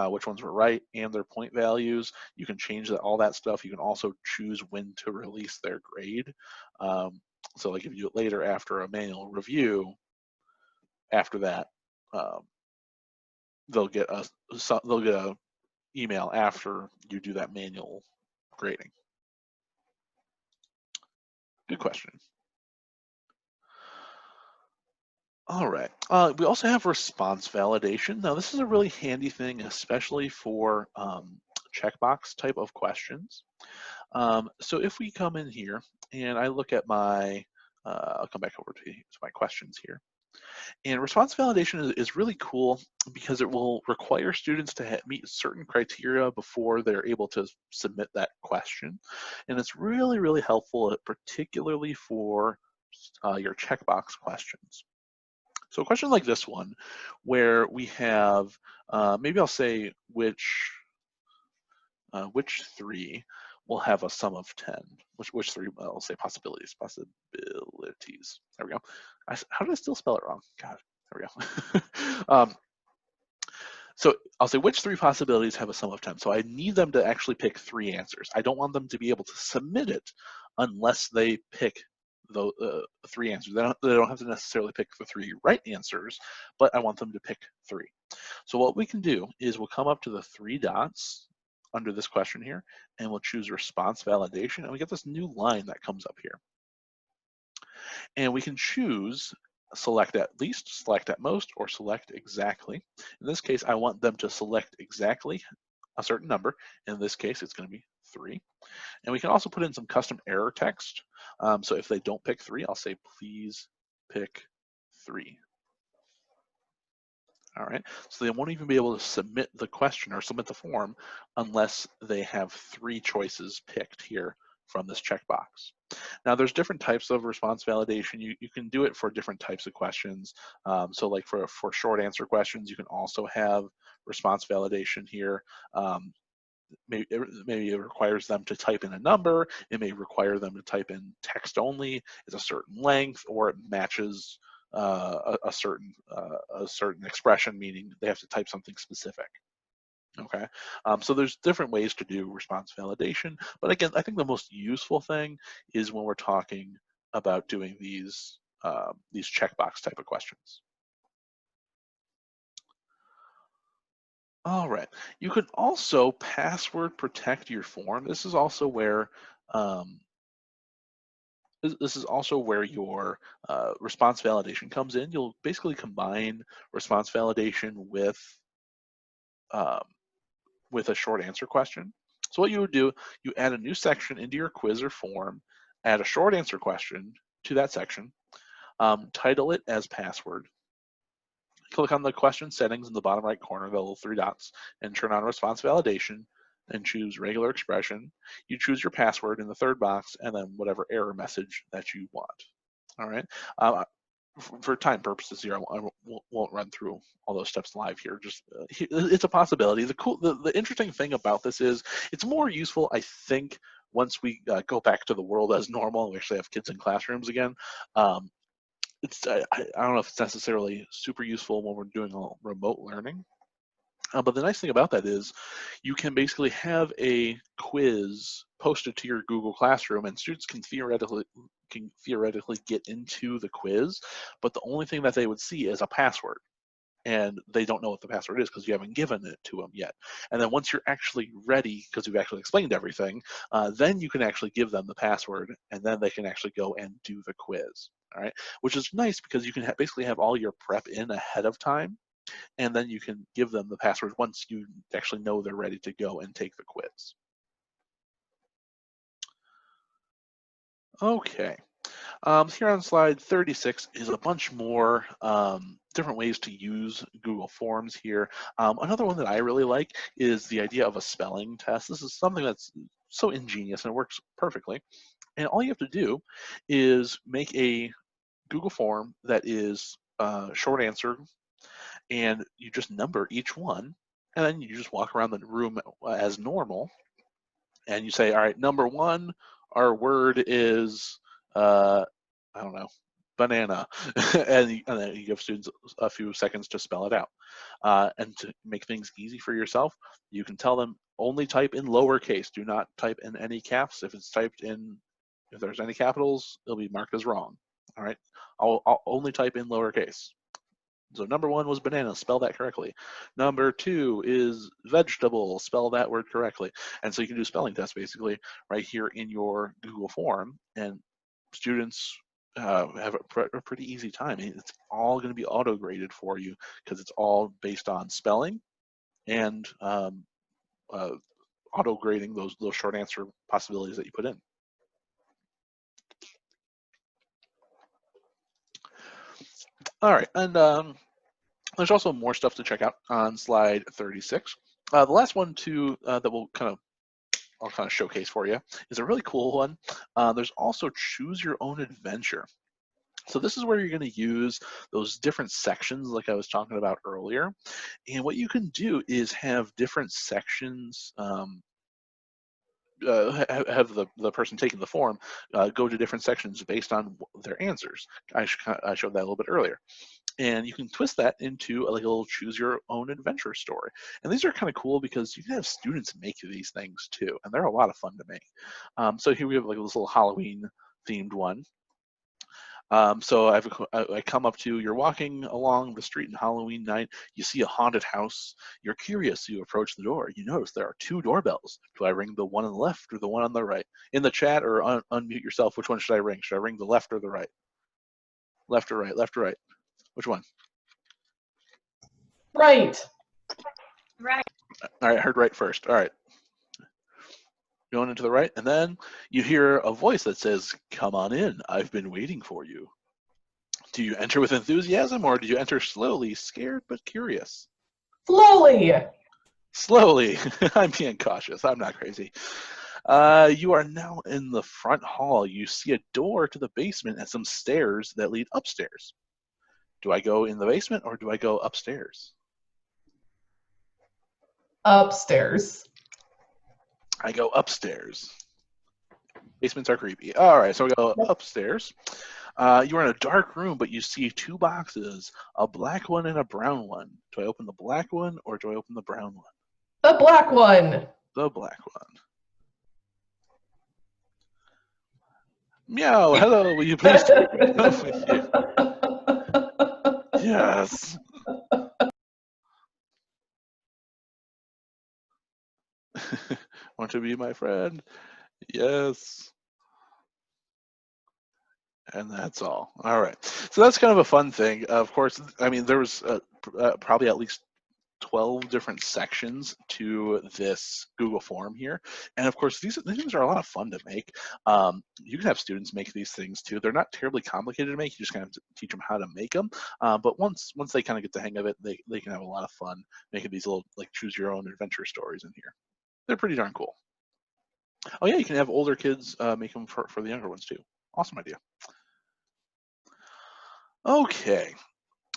which ones were right, and their point values. You can change all that stuff. You can also choose when to release their grade. So like if you do it later after a manual review, after that, they'll get a email after you do that manual grading. Good question. All right. We also have response validation. Now, this is a really handy thing, especially for checkbox type of questions. So if we come in here and I look at my, I'll come back over to my questions here. And response validation is really cool because it will require students to meet certain criteria before they're able to submit that question. And it's really, really helpful, particularly for your checkbox questions. So a question like this one, where we have, maybe I'll say which three will have a sum of 10, which three, I'll say possibilities. There we go. How did I still spell it wrong? God, there we go. So I'll say which three possibilities have a sum of 10. So I need them to actually pick 3 answers. I don't want them to be able to submit it unless they pick the 3 answers. They don't have to necessarily pick the 3 right answers, but I want them to pick 3. So what we can do is we'll come up to the 3 dots under this question here, and we'll choose response validation, and we get this new line that comes up here. And we can choose select at least, select at most, or select exactly. In this case, I want them to select exactly a certain number. In this case, it's going to be 3. And we can also put in some custom error text. So if they don't pick 3, I'll say, please pick 3. All right, so they won't even be able to submit the question or submit the form unless they have 3 choices picked here from this checkbox. Now there's different types of response validation. You can do it for different types of questions. So like for short answer questions, you can also have response validation here. Maybe it requires them to type in a number. It may require them to type in text only. It's a certain length, or it matches a certain expression, meaning they have to type something specific. Okay, so there's different ways to do response validation, but again, I think the most useful thing is when we're talking about doing these checkbox type of questions. All right, you could also password protect your form. This is also where your response validation comes in. You'll basically combine response validation with a short answer question. So what you would do, you add a new section into your quiz or form, add a short answer question to that section, title it as password. Click on the question settings in the bottom right corner, the little 3 dots, and turn on response validation, and choose regular expression. You choose your password in the 3rd box, and then whatever error message that you want. All right. For time purposes here, I won't run through all those steps live here. Just it's a possibility. The interesting thing about this is it's more useful, I think, once we go back to the world as normal. We actually have kids in classrooms again. I don't know if it's necessarily super useful when we're doing all remote learning. But the nice thing about that is you can basically have a quiz posted to your Google Classroom, and students can theoretically get into the quiz, but the only thing that they would see is a password, and they don't know what the password is because you haven't given it to them yet. And then once you're actually ready, because you've actually explained everything, then you can actually give them the password, and then they can actually go and do the quiz. All right, which is nice because you can basically have all your prep in ahead of time, and then you can give them the password once you actually know they're ready to go and take the quiz. Okay, here on slide 36 is a bunch more different ways to use Google Forms here. Another one that I really like is the idea of a spelling test. This is something that's so ingenious and it works perfectly. And all you have to do is make a Google form that is short answer, and you just number each one, and then you just walk around the room as normal, and you say, all right, number 1, our word is, I don't know, banana, and then you give students a few seconds to spell it out. And to make things easy for yourself, you can tell them only type in lowercase, do not type in any caps. If there's any capitals, it'll be marked as wrong. All right, I'll only type in lowercase. So number 1 was banana, spell that correctly. Number 2 is vegetable, spell that word correctly. And so you can do spelling tests basically right here in your Google form, and students have a pretty easy time. It's all going to be auto graded for you because it's all based on spelling and auto grading those short answer possibilities that you put in. All right, and there's also more stuff to check out on slide 36. The last one that I'll kind of showcase for you is a really cool one. There's also choose your own adventure. So this is where you're going to use those different sections like I was talking about earlier. And what you can do is have different sections, have the person taking the form go to different sections based on their answers. I showed that a little bit earlier. And you can twist that into like a little choose your own adventure story. And these are kind of cool because you can have students make these things too, and they're a lot of fun to make. So here we have like this little Halloween themed one. So I come up to, you're walking along the street on Halloween night, you see a haunted house, you're curious, you approach the door, you notice there are 2 doorbells. Do I ring the one on the left or the one on the right? In the chat or unmute yourself, which one should I ring? Should I ring the left or the right? Left or right? Left or right? Which one? Right. Right. All right, I heard right first. All right. Going into the right, and then you hear a voice that says, come on in, I've been waiting for you. Do you enter with enthusiasm, or do you enter slowly, scared but curious? Slowly. Slowly. I'm being cautious. I'm not crazy. You are now in the front hall. You see a door to the basement and some stairs that lead upstairs. Do I go in the basement or do I go upstairs? Upstairs. I go upstairs. Basements are creepy. All right, so we go upstairs. You are in a dark room, but you see two boxes, a black one and a brown one. Do I open the black one or do I open the brown one? The black one. The black one. Meow, hello, will you please take me home with you? Yes. Want to be my friend? Yes. And that's all. All right. So that's kind of a fun thing. Of course, I mean, there was probably at least 12 different sections to this Google form here. And of course, these things are a lot of fun to make. You can have students make these things too. They're not terribly complicated to make. You just kind of have to teach them how to make them. But once they kind of get the hang of it, they can have a lot of fun making these little like choose your own adventure stories in here. They're pretty darn cool. Oh yeah, you can have older kids make them for the younger ones too. Awesome idea. Okay.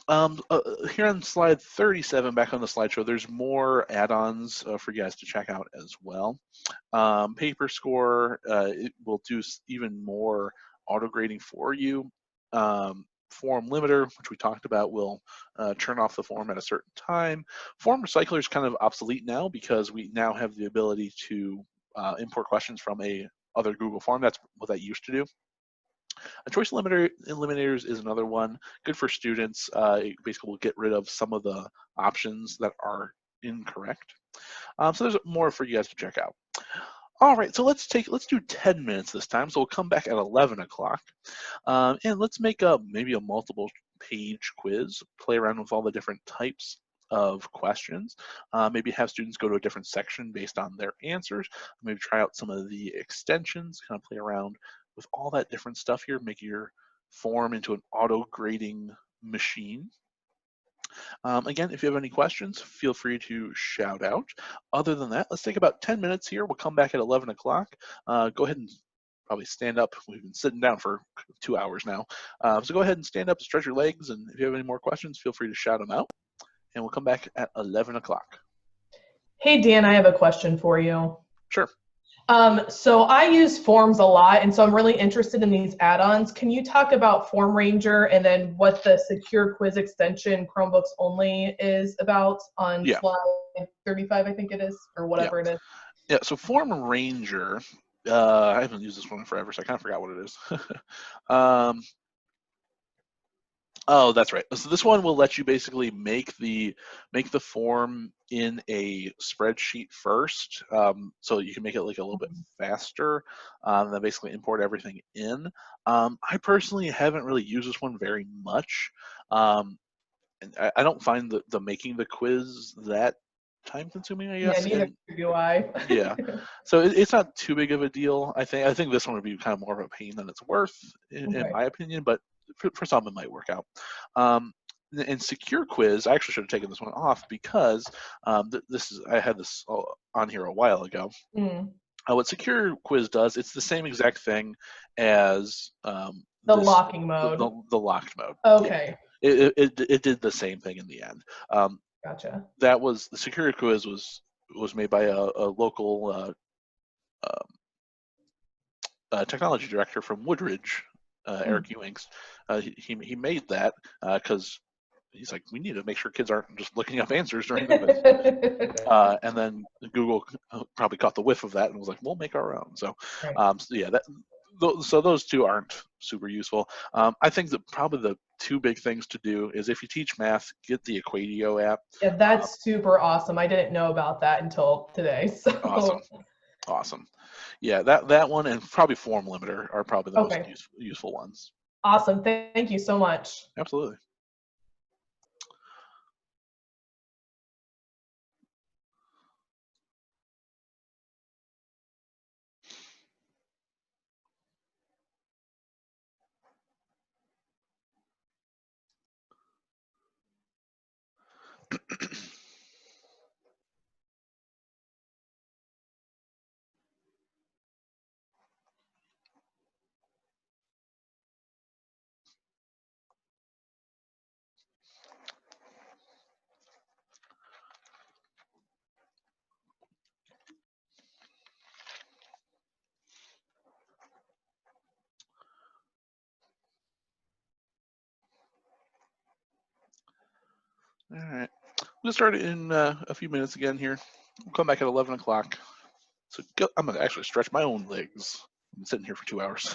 Here on slide 37, back on the slideshow, there's more add-ons for you guys to check out as well. Paper Score, it will do even more auto grading for you. Form Limiter, which we talked about, will turn off the form at a certain time. Form Recycler is kind of obsolete now because we now have the ability to import questions from a other Google form. That's what that used to do. A choice eliminators is another one, good for students. It basically will get rid of some of the options that are incorrect. So there's more for you guys to check out. All right, so let's do 10 minutes this time. So we'll come back at 11 o'clock, and let's make maybe a multiple page quiz, play around with all the different types of questions, maybe have students go to a different section based on their answers, maybe try out some of the extensions, kind of play around with all that different stuff here, make your form into an auto grading machine. Again, if you have any questions, feel free to shout out. Other than that, let's take about 10 minutes here. We'll come back at 11 o'clock. Go ahead and probably stand up. We've been sitting down for 2 hours now. So go ahead and stand up, stretch your legs, and if you have any more questions, feel free to shout them out. And we'll come back at 11 o'clock. Hey, Dan, I have a question for you. Sure. So I use forms a lot, and so I'm really interested in these add-ons. Can you talk about Form Ranger and then what the secure quiz extension Chromebooks only is about on slide 35, I think it is, or whatever it is? Yeah, so Form Ranger, I haven't used this one forever, so I kind of forgot what it is. Oh, that's right. So this one will let you basically make the form in a spreadsheet first, so you can make it like a little bit faster, and then basically import everything in. I personally haven't really used this one very much, and I don't find the making the quiz that time consuming, I guess. Yeah, neither do I. Yeah, so it's not too big of a deal. I think this one would be kind of more of a pain than it's worth, in my opinion, but for some it might work out. In Secure Quiz, I actually should have taken this one off because I had this on here a while ago. What Secure Quiz does, it's the same exact thing as the locking mode. The locked mode. Okay. Yeah. It did the same thing in the end. Gotcha. That was the Secure Quiz was made by a local technology director from Woodridge, Eric Ewings. He made that because he's like, we need to make sure kids aren't just looking up answers during the quiz. And then Google probably caught the whiff of that and was like, we'll make our own. So, so yeah, so those two aren't super useful. I think that probably the two big things to do is if you teach math, get the Equadio app. Yeah, that's super awesome. I didn't know about that until today. So. Awesome. Yeah, that one and probably Form Limiter are probably the most useful ones. Awesome. Thank you so much. Absolutely. All right. We'll start in a few minutes again here. We'll come back at 11 o'clock. So I'm going to actually stretch my own legs. I've been sitting here for 2 hours.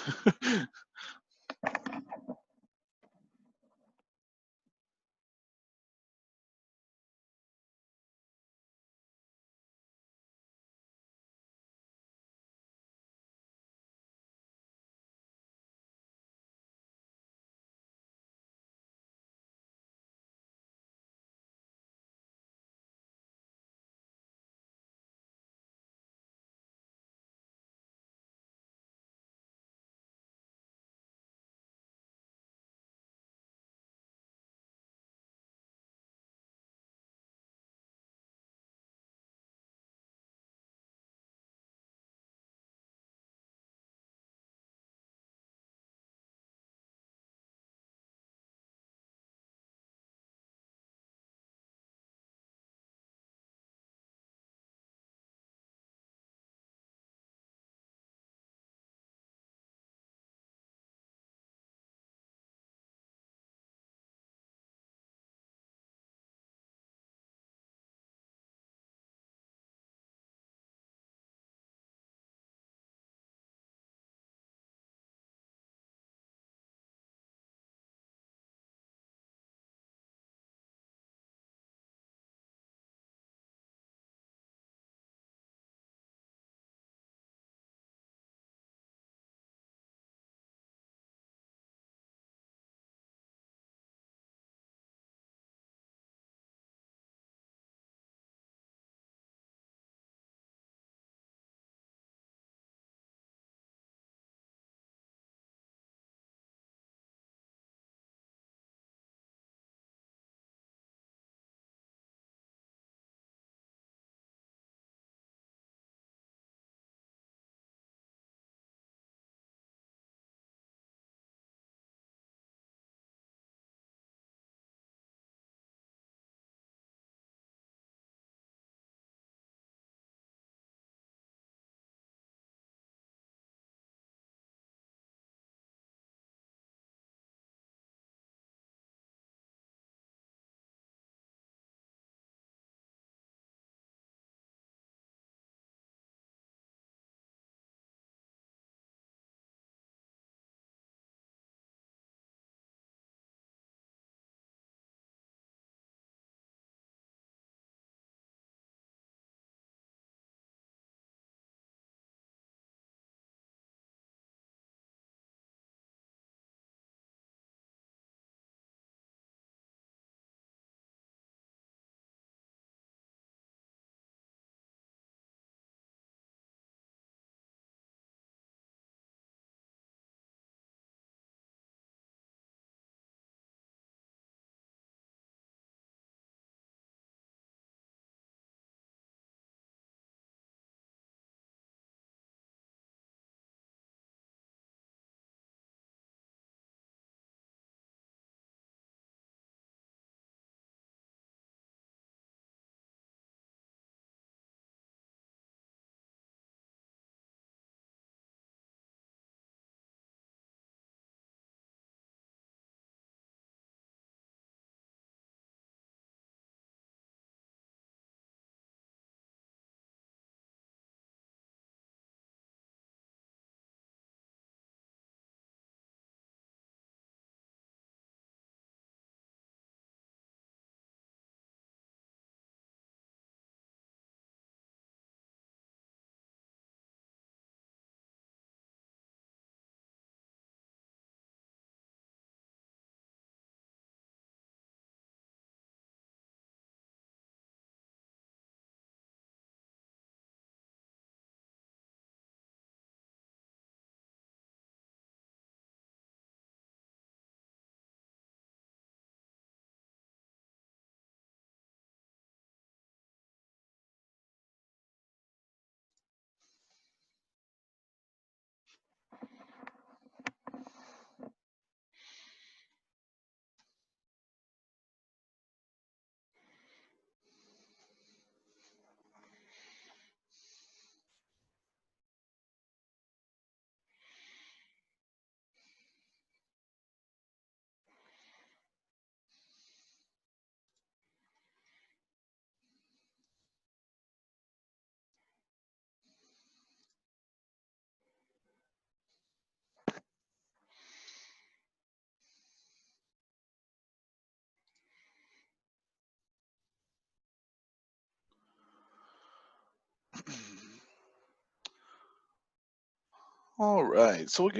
All right, so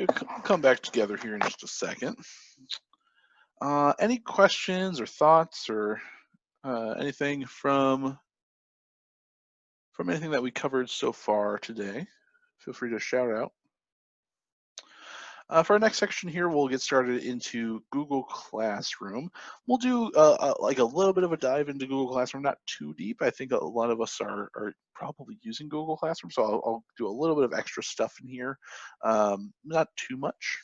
come back together here in just a second. Any questions or thoughts or anything from anything that we covered so far today? Feel free to shout out. For our next section here, we'll get started into Google Classroom. We'll do like a little bit of a dive into Google Classroom, not too deep. I think a lot of us are probably using Google Classroom, so I'll do a little bit of extra stuff in here, not too much.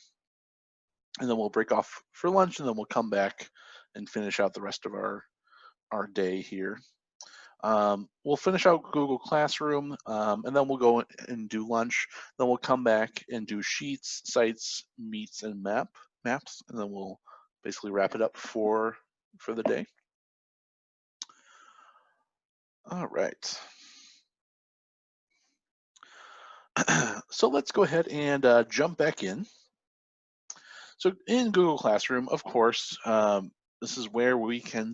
And then we'll break off for lunch, and then we'll come back and finish out the rest of our day here. We'll finish out Google Classroom, and then we'll go and do lunch. Then we'll come back and do sheets, sites, meets, and maps, and then we'll basically wrap it up for the day. All right. So let's go ahead and jump back in. So in Google Classroom, of course, this is where we can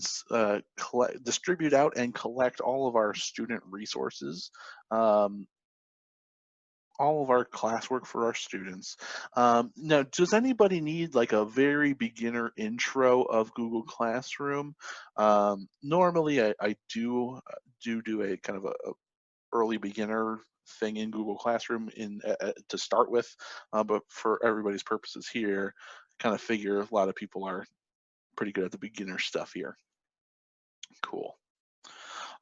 distribute out and collect all of our student resources, all of our classwork for our students. Now, does anybody need like a very beginner intro of Google Classroom? Normally, I do a kind of a early beginner thing in Google Classroom to start with, but for everybody's purposes here, kind of figure a lot of people are pretty good at the beginner stuff here. Cool.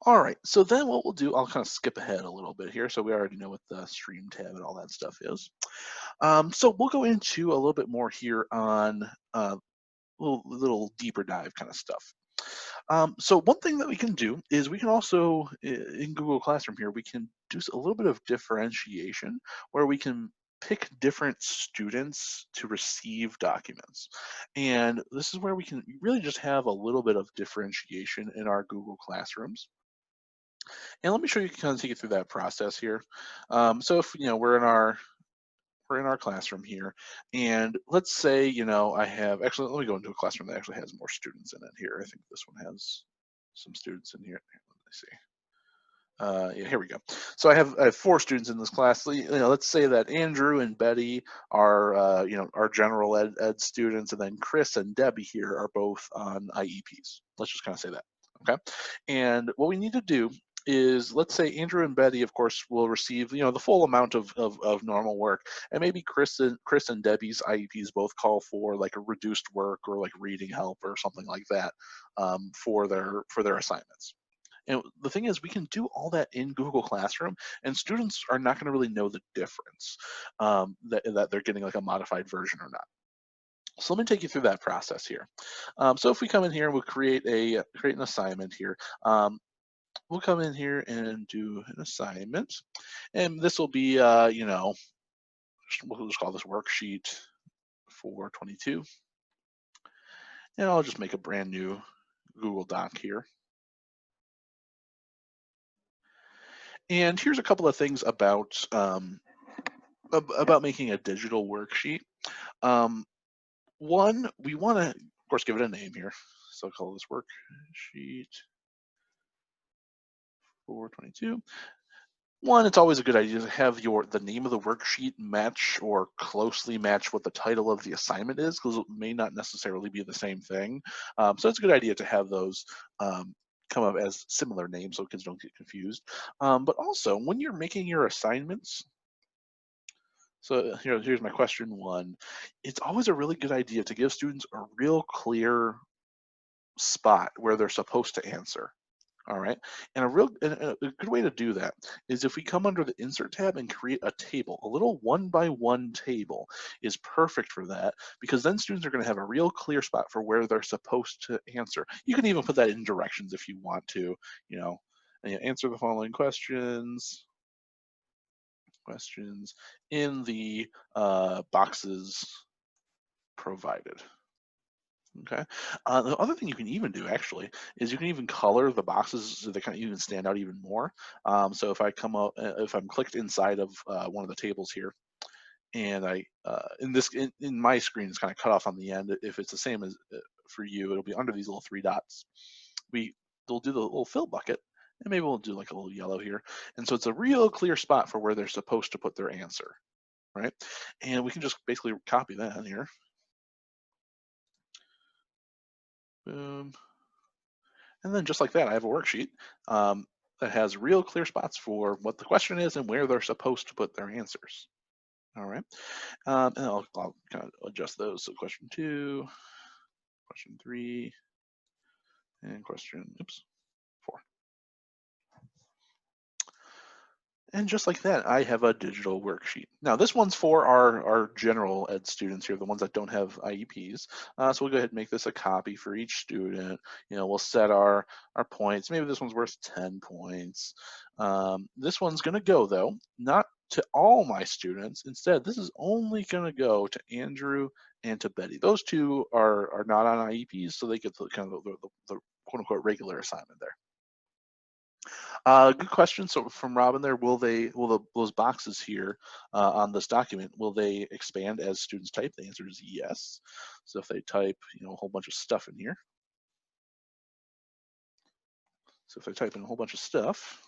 All right, so then what we'll do, I'll kind of skip ahead a little bit here, so we already know what the stream tab and all that stuff is. So we'll go into a little bit more here on a little deeper dive kind of stuff. So one thing that we can do is we can also, in Google Classroom here, we can do a little bit of differentiation where we can pick different students to receive documents. And this is where we can really just have a little bit of differentiation in our Google Classrooms. And let me show you, kind of take you through that process here. So if we're in our classroom here, and let's say I have actually, let me go into a classroom that actually has more students in it here. I think this one has some students in here. Let me see. Yeah, here we go. So I have 4 students in this class. Let's say that Andrew and Betty are our general ed students, and then Chris and Debbie here are both on IEPs. Let's just kind of say that. Okay. And what we need to do is, let's say Andrew and Betty, of course, will receive the full amount of normal work, and maybe Chris and Debbie's IEPs both call for like a reduced work or like reading help or something like that, for their assignments. And the thing is, we can do all that in Google Classroom, and students are not going to really know the difference, that they're getting like a modified version or not. So let me take you through that process here. So if we come in here, we'll create an assignment here. We'll come in here and do an assignment, and this will be we'll just call this worksheet 422, and I'll just make a brand new Google Doc here. And here's a couple of things about making a digital worksheet. One, we want to, of course, give it a name here. So I'll call this worksheet 422. One, it's always a good idea to have the name of the worksheet match or closely match what the title of the assignment is, because it may not necessarily be the same thing. So it's a good idea to have those come up as similar names so kids don't get confused. But also, when you're making your assignments, so here's my question 1. It's always a really good idea to give students a real clear spot where they're supposed to answer. All right, and a good way to do that is if we come under the Insert tab and create a table. A little 1-by-1 table is perfect for that, because then students are going to have a real clear spot for where they're supposed to answer. You can even put that in directions if you want to, answer the following questions in the boxes provided. Okay. The other thing you can even do actually is you can even color the boxes so they kind of even stand out even more. So if if I'm clicked inside of one of the tables here, and in my screen it's kind of cut off on the end. If it's the same as for you, it'll be under these little 3 dots. They'll do the little fill bucket, and maybe we'll do like a little yellow here. And so it's a real clear spot for where they're supposed to put their answer. right? And we can just basically copy that in here. Boom. And then just like that, I have a worksheet that has real clear spots for what the question is and where they're supposed to put their answers. All right. And I'll kind of adjust those. So question 2, question 3, and question, oops, 4. And just like that, I have a digital worksheet. Now, this one's for our general ed students here, the ones that don't have IEPs. So we'll go ahead and make this a copy for each student. We'll set our points. Maybe this one's worth 10 points. This one's going to go, though, not to all my students. Instead, this is only going to go to Andrew and to Betty. Those two are not on IEPs, so they get the kind of the quote-unquote regular assignment there. Good question. So from Robin there, will those boxes here on this document, will they expand as students type? The answer is yes. So if they type, a whole bunch of stuff in here. So if they type in a whole bunch of stuff,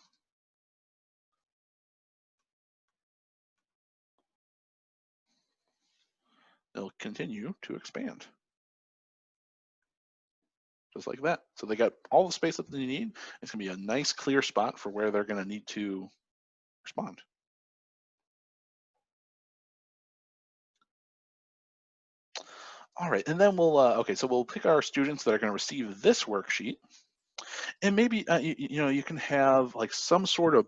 they'll continue to expand. Just like that. So they got all the space that they need. It's gonna be a nice clear spot for where they're gonna need to respond. All right, and then okay, so we'll pick our students that are gonna receive this worksheet. And maybe you can have like some sort of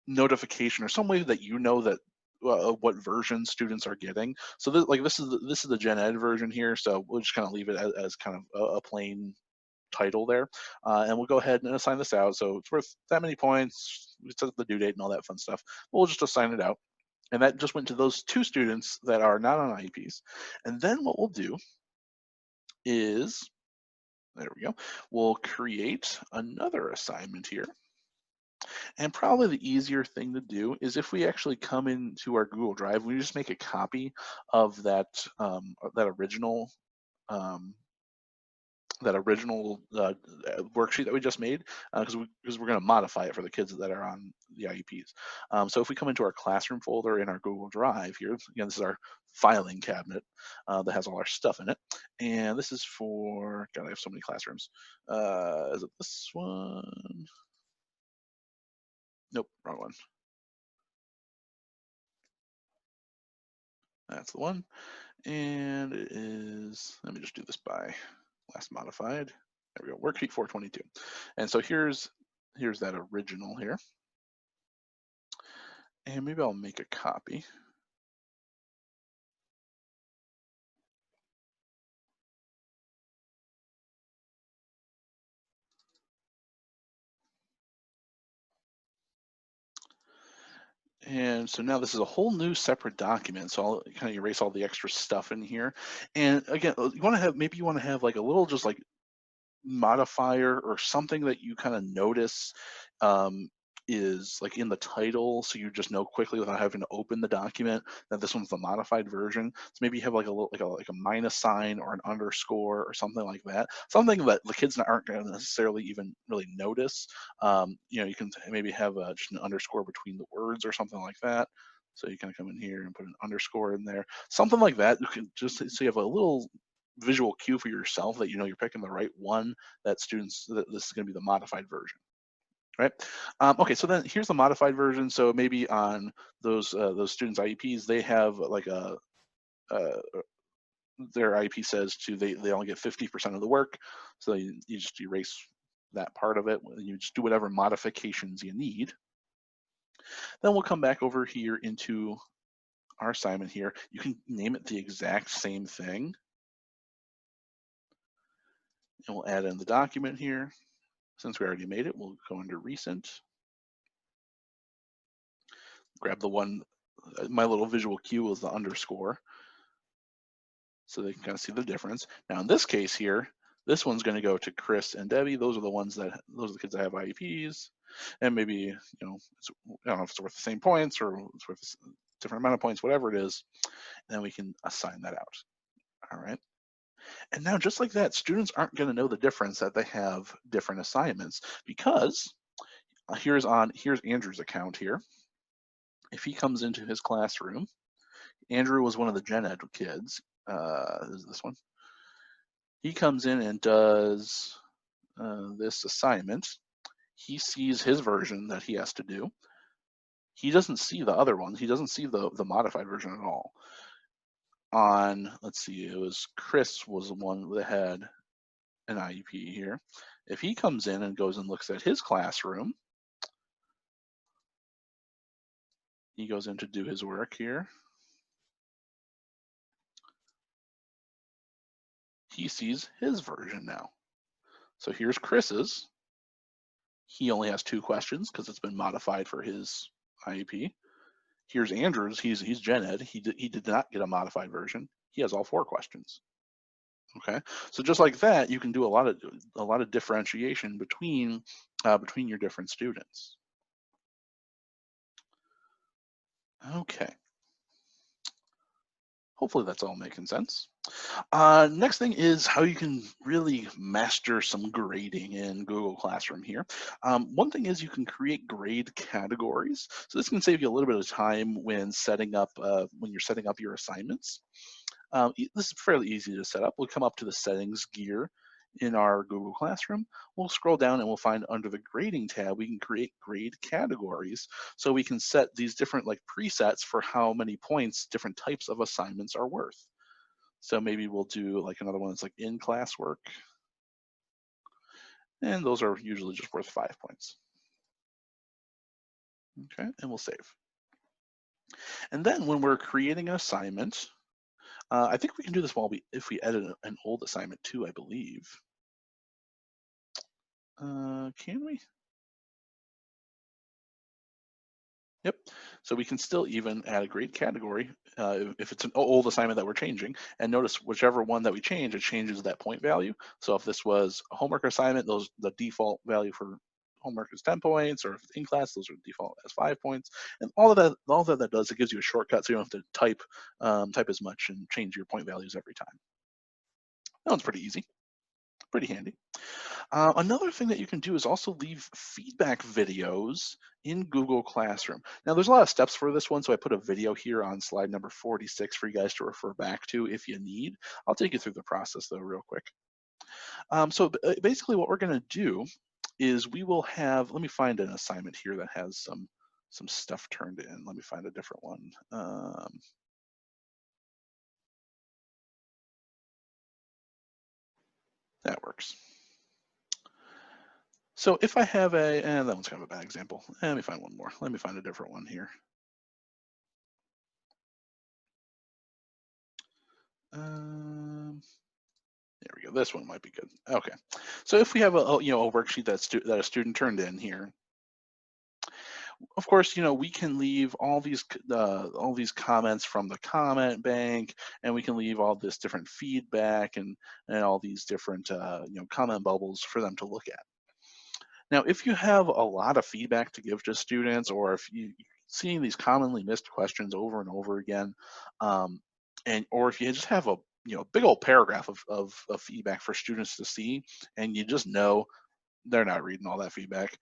notification or some way that that what version students are getting. So this is the Gen Ed version here. So we'll just kind of leave it as kind of a plain title there, and we'll go ahead and assign this out. So it's worth that many points. We set the due date and all that fun stuff. We'll just assign it out, and that just went to those 2 students that are not on IEPs. And then what we'll do is, there we go. We'll create another assignment here. And probably the easier thing to do is if we actually come into our Google Drive, we just make a copy of that original um, worksheet that we just made, because we're going to modify it for the kids that are on the IEPs. So if we come into our classroom folder in our Google Drive here, again, this is our filing cabinet that has all our stuff in it. And this is for, God, I have so many classrooms. Is it this one? Nope, wrong one. That's the one. And it is, let me just do this by last modified. There we go, worksheet 422. And so here's that original here. And maybe I'll make a copy. And so now this is a whole new separate document. So I'll kind of erase all the extra stuff in here. And again, maybe you want to have like a little just like modifier or something that you kind of notice is like in the title, so you just know quickly without having to open the document that this one's the modified version. So maybe you have like a little like a minus sign or an underscore or something like that, something that the kids aren't going to necessarily even really notice. You can maybe have just an underscore between the words or something like that. So you kind of come in here and put an underscore in there, something like that. You can just so you have a little visual cue for yourself that you're picking the right one, that this is going to be the modified version, right? Okay, so then here's the modified version. So maybe on those students IEPs, they have like uh, their IEP says they only get 50% of the work, so you just erase that part of it. You just do whatever modifications you need. Then we'll come back over here into our assignment here. You can name it the exact same thing, and we'll add in the document here. Since we already made it, we'll go under recent, grab the one, my little visual cue was the underscore, so they can kind of see the difference. Now in this case here, this one's going to go to Chris and Debbie. Those are the kids that have IEPs, and maybe I don't know if it's worth the same points or it's worth a different amount of points, whatever it is. And then we can assign that out. All right. And now just like that, students aren't going to know the difference that they have different assignments, because here's Andrew's account here. If he comes into his classroom, Andrew was one of the gen ed kids. Is this one? He comes in and does this assignment. He sees his version that he has to do. He doesn't see the other ones. He doesn't see the modified version at all. On, let's see, it was Chris was the one that had an IEP here. If he comes in and goes and looks at his classroom, he goes in to do his work here. He sees his version now. So here's Chris's. He only has 2 questions because it's been modified for his IEP. Here's Andrew's. He's gen ed. He did not get a modified version. He has all 4 questions. Okay, so just like that, you can do a lot of differentiation between your different students. Okay, hopefully that's all making sense. Next thing is how you can really master some grading in Google Classroom here. One thing is you can create grade categories. So this can save you a little bit of time when setting up when you're setting up your assignments. This is fairly easy to set up. We'll come up to the settings gear in our Google Classroom. We'll scroll down and we'll find under the grading tab, we can create grade categories. So we can set these different like presets for how many points different types of assignments are worth. So maybe we'll do like another one that's like in class work. And those are usually just worth 5 points. Okay, and we'll save. And then when we're creating an assignment, I think we can do this if we edit an old assignment too, I believe. Can we? Yep. So we can still even add a grade category if it's an old assignment that we're changing. And notice whichever one that we change, it changes that point value. So if this was a homework assignment, the default value for homework is 10 points, or if it's in class, those are default as 5 points. And all that does, it gives you a shortcut so you don't have to type as much and change your point values every time. That one's pretty easy, pretty handy. Another thing that you can do is also leave feedback videos in Google Classroom. Now there's a lot of steps for this one, so I put a video here on slide number 46 for you guys to refer back to if you need. I'll take you through the process though real quick. So basically what we're gonna do is we will have, let me find an assignment here that has some stuff turned in. Let me find a different one. That works. So if I have and that one's kind of a bad example. Let me find one more. Let me find a different one here. There we go. This one might be good. Okay. So if we have a worksheet that a student turned in here, of course, we can leave all these comments from the comment bank, and we can leave all this different feedback and all these different comment bubbles for them to look at. Now, if you have a lot of feedback to give to students, or if you're seeing these commonly missed questions over and over again, or if you just have a big old paragraph of feedback for students to see, and you just know they're not reading all that feedback,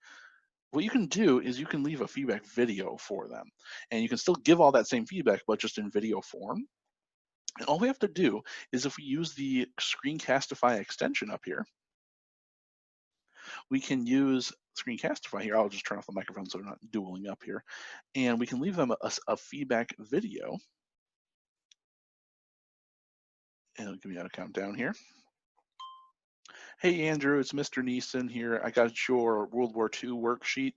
what you can do is you can leave a feedback video for them, and you can still give all that same feedback, but just in video form. And all we have to do is, if we use the Screencastify extension up here, we can use Screencastify here. I'll just turn off the microphone so they're not dueling up here. And we can leave them a feedback video. And it'll give me a countdown here. Hey, Andrew, it's Mr. Neeson here. I got your World War II worksheet.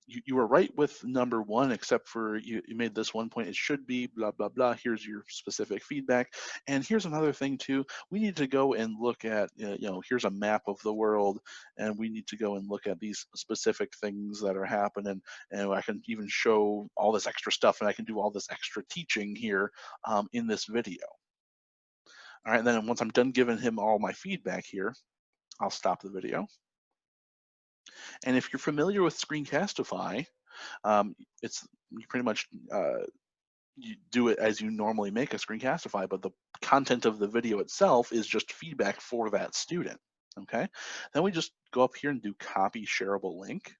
You were right with number 1, except for you made this one point. It should be blah, blah, blah. Here's your specific feedback. And here's another thing too. We need to go and look at, here's a map of the world, and we need to go and look at these specific things that are happening. And I can even show all this extra stuff, and I can do all this extra teaching here in this video. All right, and then once I'm done giving him all my feedback here, I'll stop the video. And if you're familiar with Screencastify, it's you pretty much you do it as you normally make a Screencastify, but the content of the video itself is just feedback for that student. Okay, then we just go up here and do copy shareable link.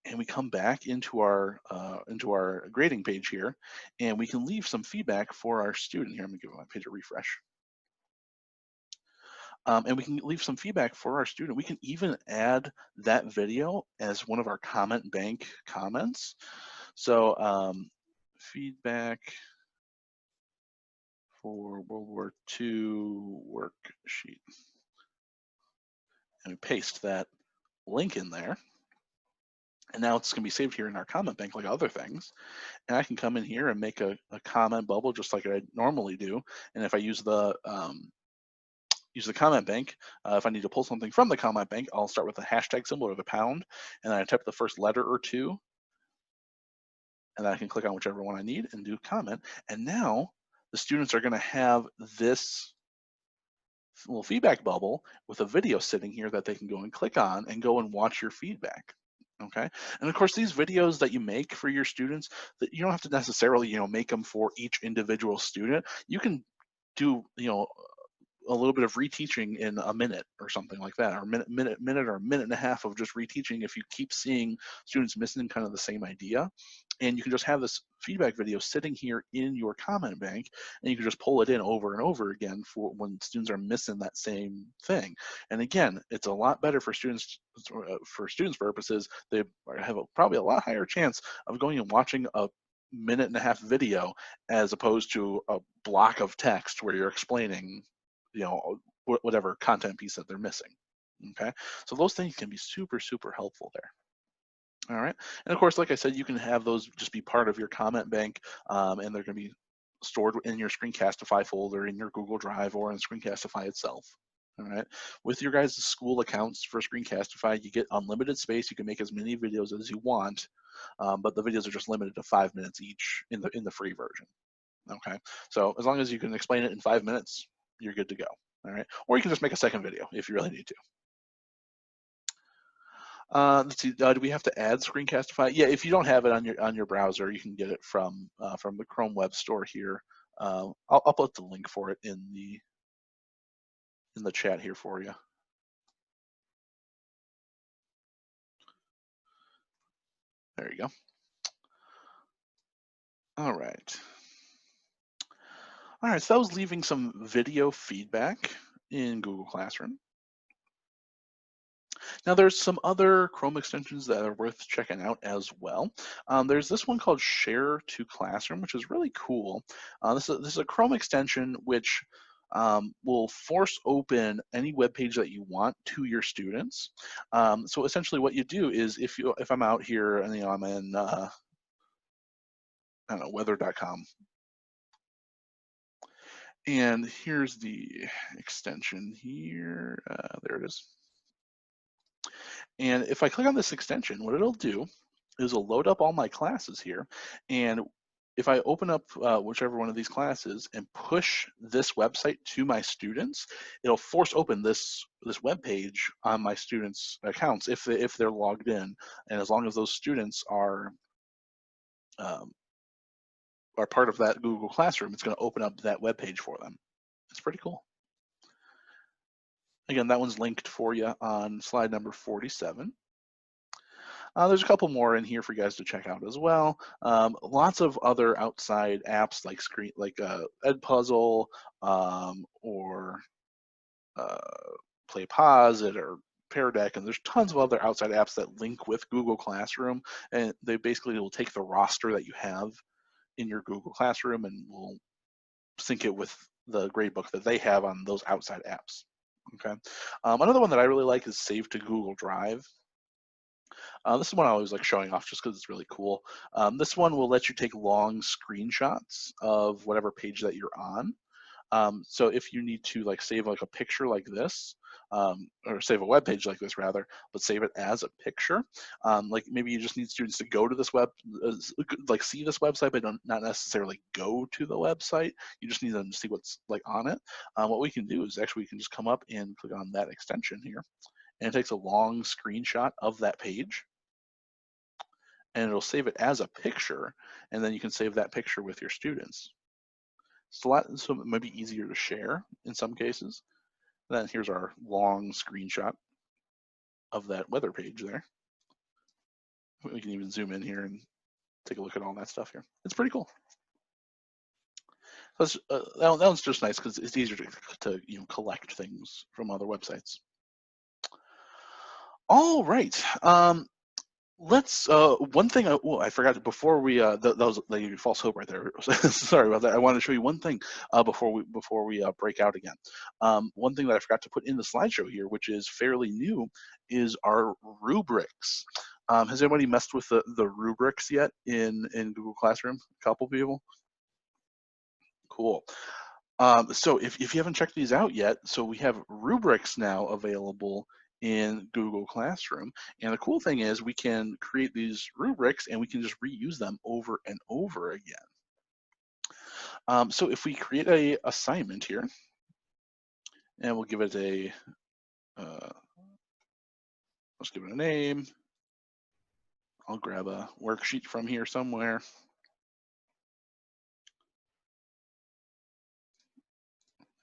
and we come back into our grading page here, and we can leave some feedback for our student here. I'm gonna give my page a refresh. And we can leave some feedback for our student. We can even add that video as one of our comment bank comments. So feedback for World War II worksheet. And we paste that link in there. And now it's gonna be saved here in our comment bank like other things. And I can come in here and make a comment bubble just like I normally do. And if I use the comment bank, if I need to pull something from the comment bank, I'll start with the hashtag symbol or the pound, and then I type the first letter or two, and then I can click on whichever one I need and do comment. And now the students are gonna have this little feedback bubble with a video sitting here that they can go and click on and go and watch your feedback. Okay, and of course these videos that you make for your students, that you don't have to necessarily make them for each individual student. You can do a little bit of reteaching in a minute or something like that, or a minute or a minute and a half of just reteaching if you keep seeing students missing kind of the same idea. And you can just have this feedback video sitting here in your comment bank, and you can just pull it in over and over again for when students are missing that same thing. And again, it's a lot better for students purposes. They have probably a lot higher chance of going and watching a minute and a half video as opposed to a block of text where you're explaining whatever content piece that they're missing. Okay, so those things can be super helpful there. All right, and of course, like I said, you can have those just be part of your comment bank, and they're going to be stored in your Screencastify folder in your Google Drive or in Screencastify itself. All right, with your guys' school accounts for Screencastify, you get unlimited space. You can make as many videos as you want, but the videos are just limited to 5 minutes each in the free version. Okay, so as long as you can explain it in 5 minutes, you're good to go. All right, or you can just make a second video if you really need to. Let's see. Do we have to add Screencastify? Yeah, if you don't have it on your browser, you can get it from the Chrome Web Store here. I'll put the link for it in the chat here for you. There you go. All right. All right. So that was leaving some video feedback in Google Classroom. Now there's some other Chrome extensions that are worth checking out as well. There's this one called Share to Classroom, which is really cool. This is a Chrome extension which will force open any web page that you want to your students. So essentially what you do is if I'm out here and I'm in I don't know, weather.com. And here's the extension here. There it is. And if I click on this extension, what it'll do is it'll load up all my classes here. And if I open up whichever one of these classes and push this website to my students, it'll force open this web page on my students' accounts if they're logged in. And as long as those students are part of that Google Classroom, it's going to open up that web page for them. It's pretty cool. Again, that one's linked for you on slide number 47. There's a couple more in here for you guys to check out as well. Lots of other outside apps like Edpuzzle or PlayPosit or Pear Deck, and there's tons of other outside apps that link with Google Classroom, and they basically will take the roster that you have in your Google Classroom and will sync it with the gradebook that they have on those outside apps. Okay. Another one that I really like is Save to Google Drive. This is one I always like showing off just because it's really cool. This one will let you take long screenshots of whatever page that you're on. So if you need to save a picture like this, or save a web page like this rather, but save it as a picture, maybe you just need students to go to this see this website, but not necessarily go to the website. You just need them to see what's on it. What we can do is actually we can just come up and click on that extension here, and it takes a long screenshot of that page, and it'll save it as a picture, and then you can save that picture with your students. So it might be easier to share in some cases. And then here's our long screenshot of that weather page there. We can even zoom in here and take a look at all that stuff here. It's pretty cool. That one's just nice because it's easier to collect things from other websites. All right. Let's one thing I forgot before we that was the false hope right there. Sorry about that. I wanted to show you one thing before we break out again. One thing that I forgot to put in the slideshow here, which is fairly new, is our rubrics. Has anybody messed with the rubrics yet in Google Classroom? A couple people. Cool. So if you haven't checked these out yet, so we have rubrics now available in Google Classroom. And the cool thing is we can create these rubrics and we can just reuse them over and over again. So if we create a assignment here, and we'll give it a, let's give it a name. I'll grab a worksheet from here somewhere.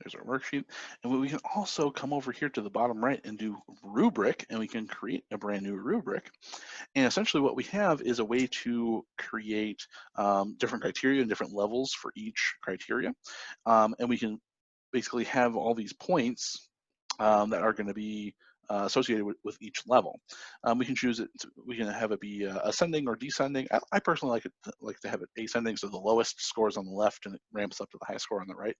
There's our worksheet. And we can also come over here to the bottom right and do rubric, and we can create a brand new rubric. And essentially what we have is a way to create different criteria and different levels for each criteria. And we can basically have all these points that are going to be associated with each level. We can choose it. We can have it be ascending or descending. I personally like to have it ascending, so the lowest scores on the left and it ramps up to the highest score on the right.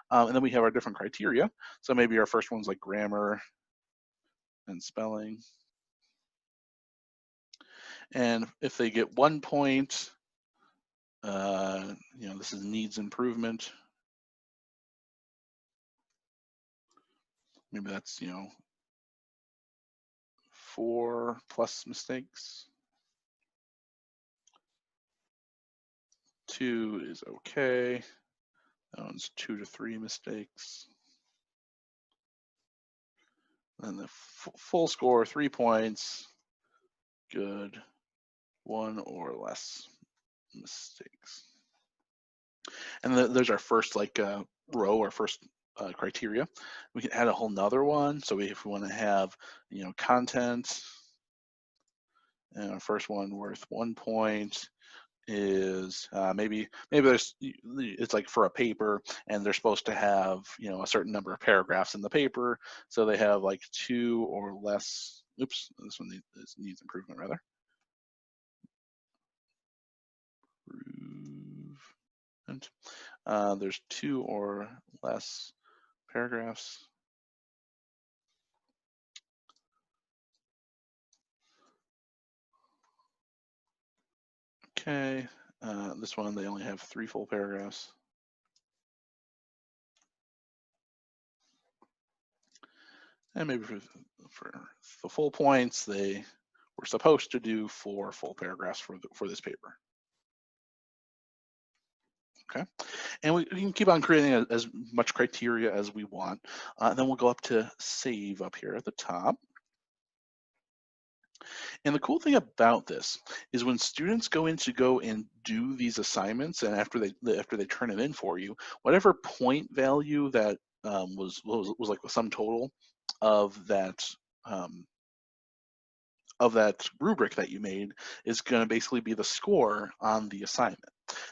And then we have our different criteria. So maybe our first one's like grammar and spelling. And if they get 1 point, this is needs improvement. Maybe that's 4+ mistakes. 2 is okay. That one's 2 to 3 mistakes. And the full score, 3 points, good, 1 or less mistakes. And there's our first row, our first criteria. We can add a whole nother one. So if we want to have, content, and our first one worth 1 point is maybe it's like for a paper, and they're supposed to have a certain number of paragraphs in the paper, so they have like 2 or less. Oops, this one needs improvement rather. There's 2 or less paragraphs. Okay, this one they only have 3 full paragraphs. And maybe for the full points, they were supposed to do 4 full paragraphs for this paper. Okay, and we can keep on creating as much criteria as we want. Then we'll go up to save up here at the top. And the cool thing about this is when students go and do these assignments, and after they turn it in for you, whatever point value that was like the sum total of that rubric that you made is going to basically be the score on the assignment.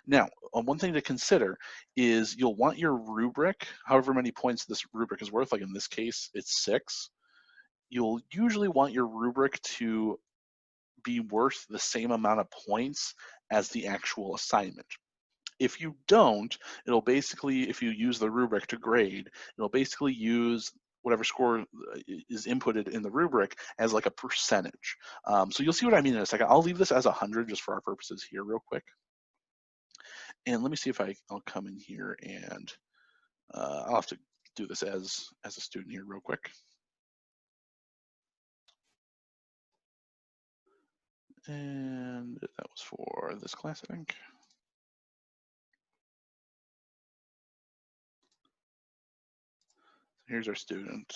Now, one thing to consider is you'll want your rubric, however many points this rubric is worth, like in this case, it's 6. You'll usually want your rubric to be worth the same amount of points as the actual assignment. If you don't, it'll basically, if you use the rubric to grade, it'll basically use whatever score is inputted in the rubric as like a percentage. So you'll see what I mean in a second. I'll leave this as 100 just for our purposes here real quick. And let me see if I'll come in here and I'll have to do this as a student here real quick. And that was for this class, I think. Here's our student.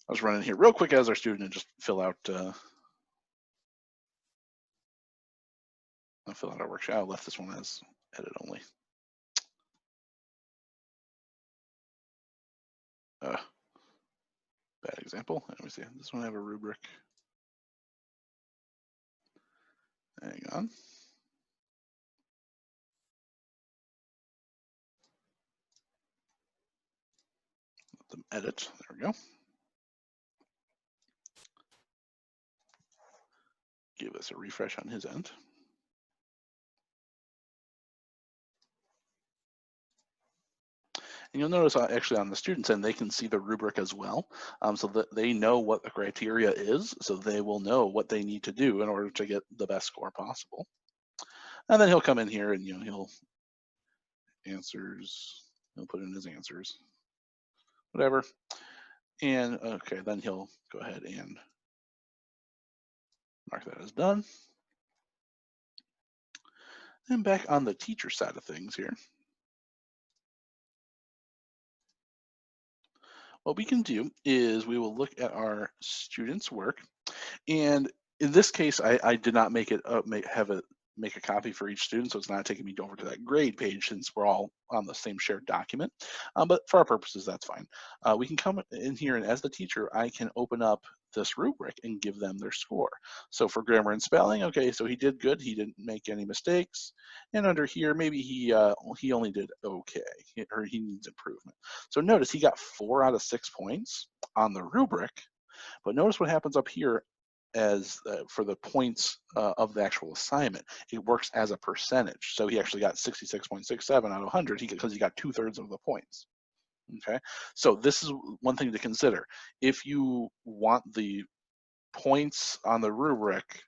I was running here real quick as our student and just fill out our worksheet. I left this one as edit only. Bad example. Let me see. This one I have a rubric. Hang on. Let them edit. There we go. Give us a refresh on his end. And you'll notice actually on the student's end, they can see the rubric as well, so that they know what the criteria is, so they will know what they need to do in order to get the best score possible. And then he'll come in here and he'll put in his answers, whatever. And okay, then he'll go ahead and mark that as done. And back on the teacher side of things here, what we can do is we will look at our students' work. And in this case, I did not make it make a copy for each student, so it's not taking me over to that grade page since we're all on the same shared document. But for our purposes, that's fine. We can come in here, and as the teacher, I can open up this rubric and give them their score. So for grammar and spelling, okay, so he did good. He didn't make any mistakes. And under here, maybe he only did okay, or he needs improvement. So notice he got 4 out of 6 points on the rubric. But notice what happens up here as for the points of the actual assignment. It works as a percentage. So he actually got 66.67 out of 100 because he got 2/3 of the points. Okay, so this is one thing to consider. If you want the points on the rubric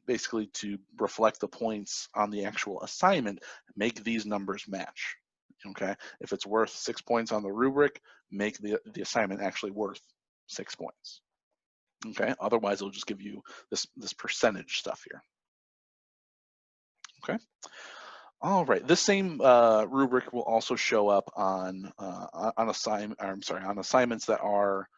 basically to reflect the points on the actual assignment, make these numbers match. Okay, if it's worth 6 points on the rubric, make the assignment actually worth 6 points. Okay, otherwise it'll just give you this percentage stuff here. Okay. All right. This same rubric will also show up on assignments that are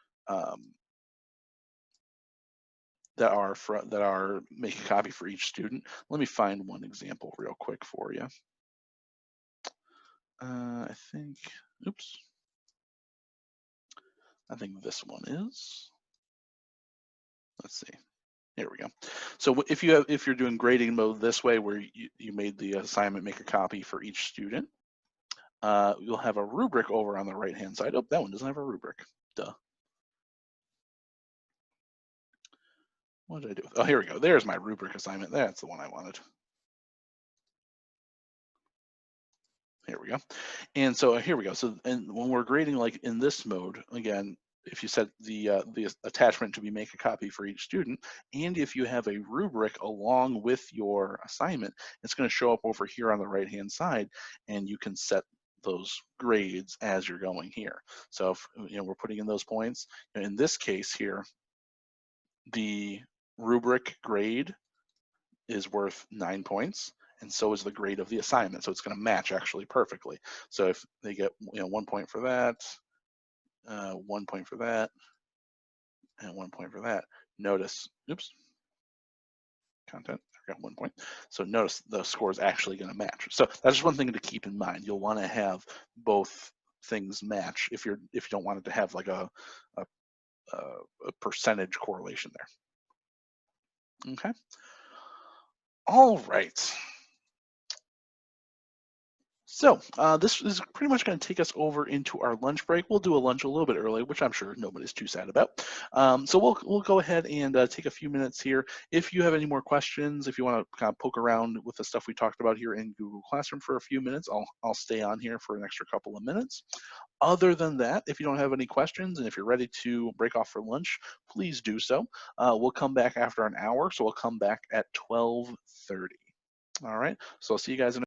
make a copy for each student. Let me find one example real quick for you. I think this one is. Let's see. Here we go. So if you're doing grading mode this way, where you made the assignment make a copy for each student, you'll have a rubric over on the right hand side. Oh, that one doesn't have a rubric. Duh. What did I do? Oh, here we go. There's my rubric assignment. That's the one I wanted. Here we go. And so here we go. So and when we're grading like in this mode, again, if you set the attachment to be make a copy for each student, and if you have a rubric along with your assignment, it's going to show up over here on the right hand side, and you can set those grades as you're going here. So if we're putting in those points, in this case here, the rubric grade is worth 9 points, and so is the grade of the assignment. So it's going to match actually perfectly. So if they get 1 point for that, 1 point for that, and 1 point for that, notice, content, I got 1 point. So notice the score is actually going to match. So that's just one thing to keep in mind. You'll want to have both things match if you don't want it to have like a percentage correlation there. Okay. All right. So this is pretty much going to take us over into our lunch break. We'll do a lunch a little bit early, which I'm sure nobody's too sad about. So we'll go ahead and take a few minutes here. If you have any more questions, if you want to kind of poke around with the stuff we talked about here in Google Classroom for a few minutes, I'll stay on here for an extra couple of minutes. Other than that, if you don't have any questions and if you're ready to break off for lunch, please do so. We'll come back after an hour, so we'll come back at 12:30. All right, so I'll see you guys in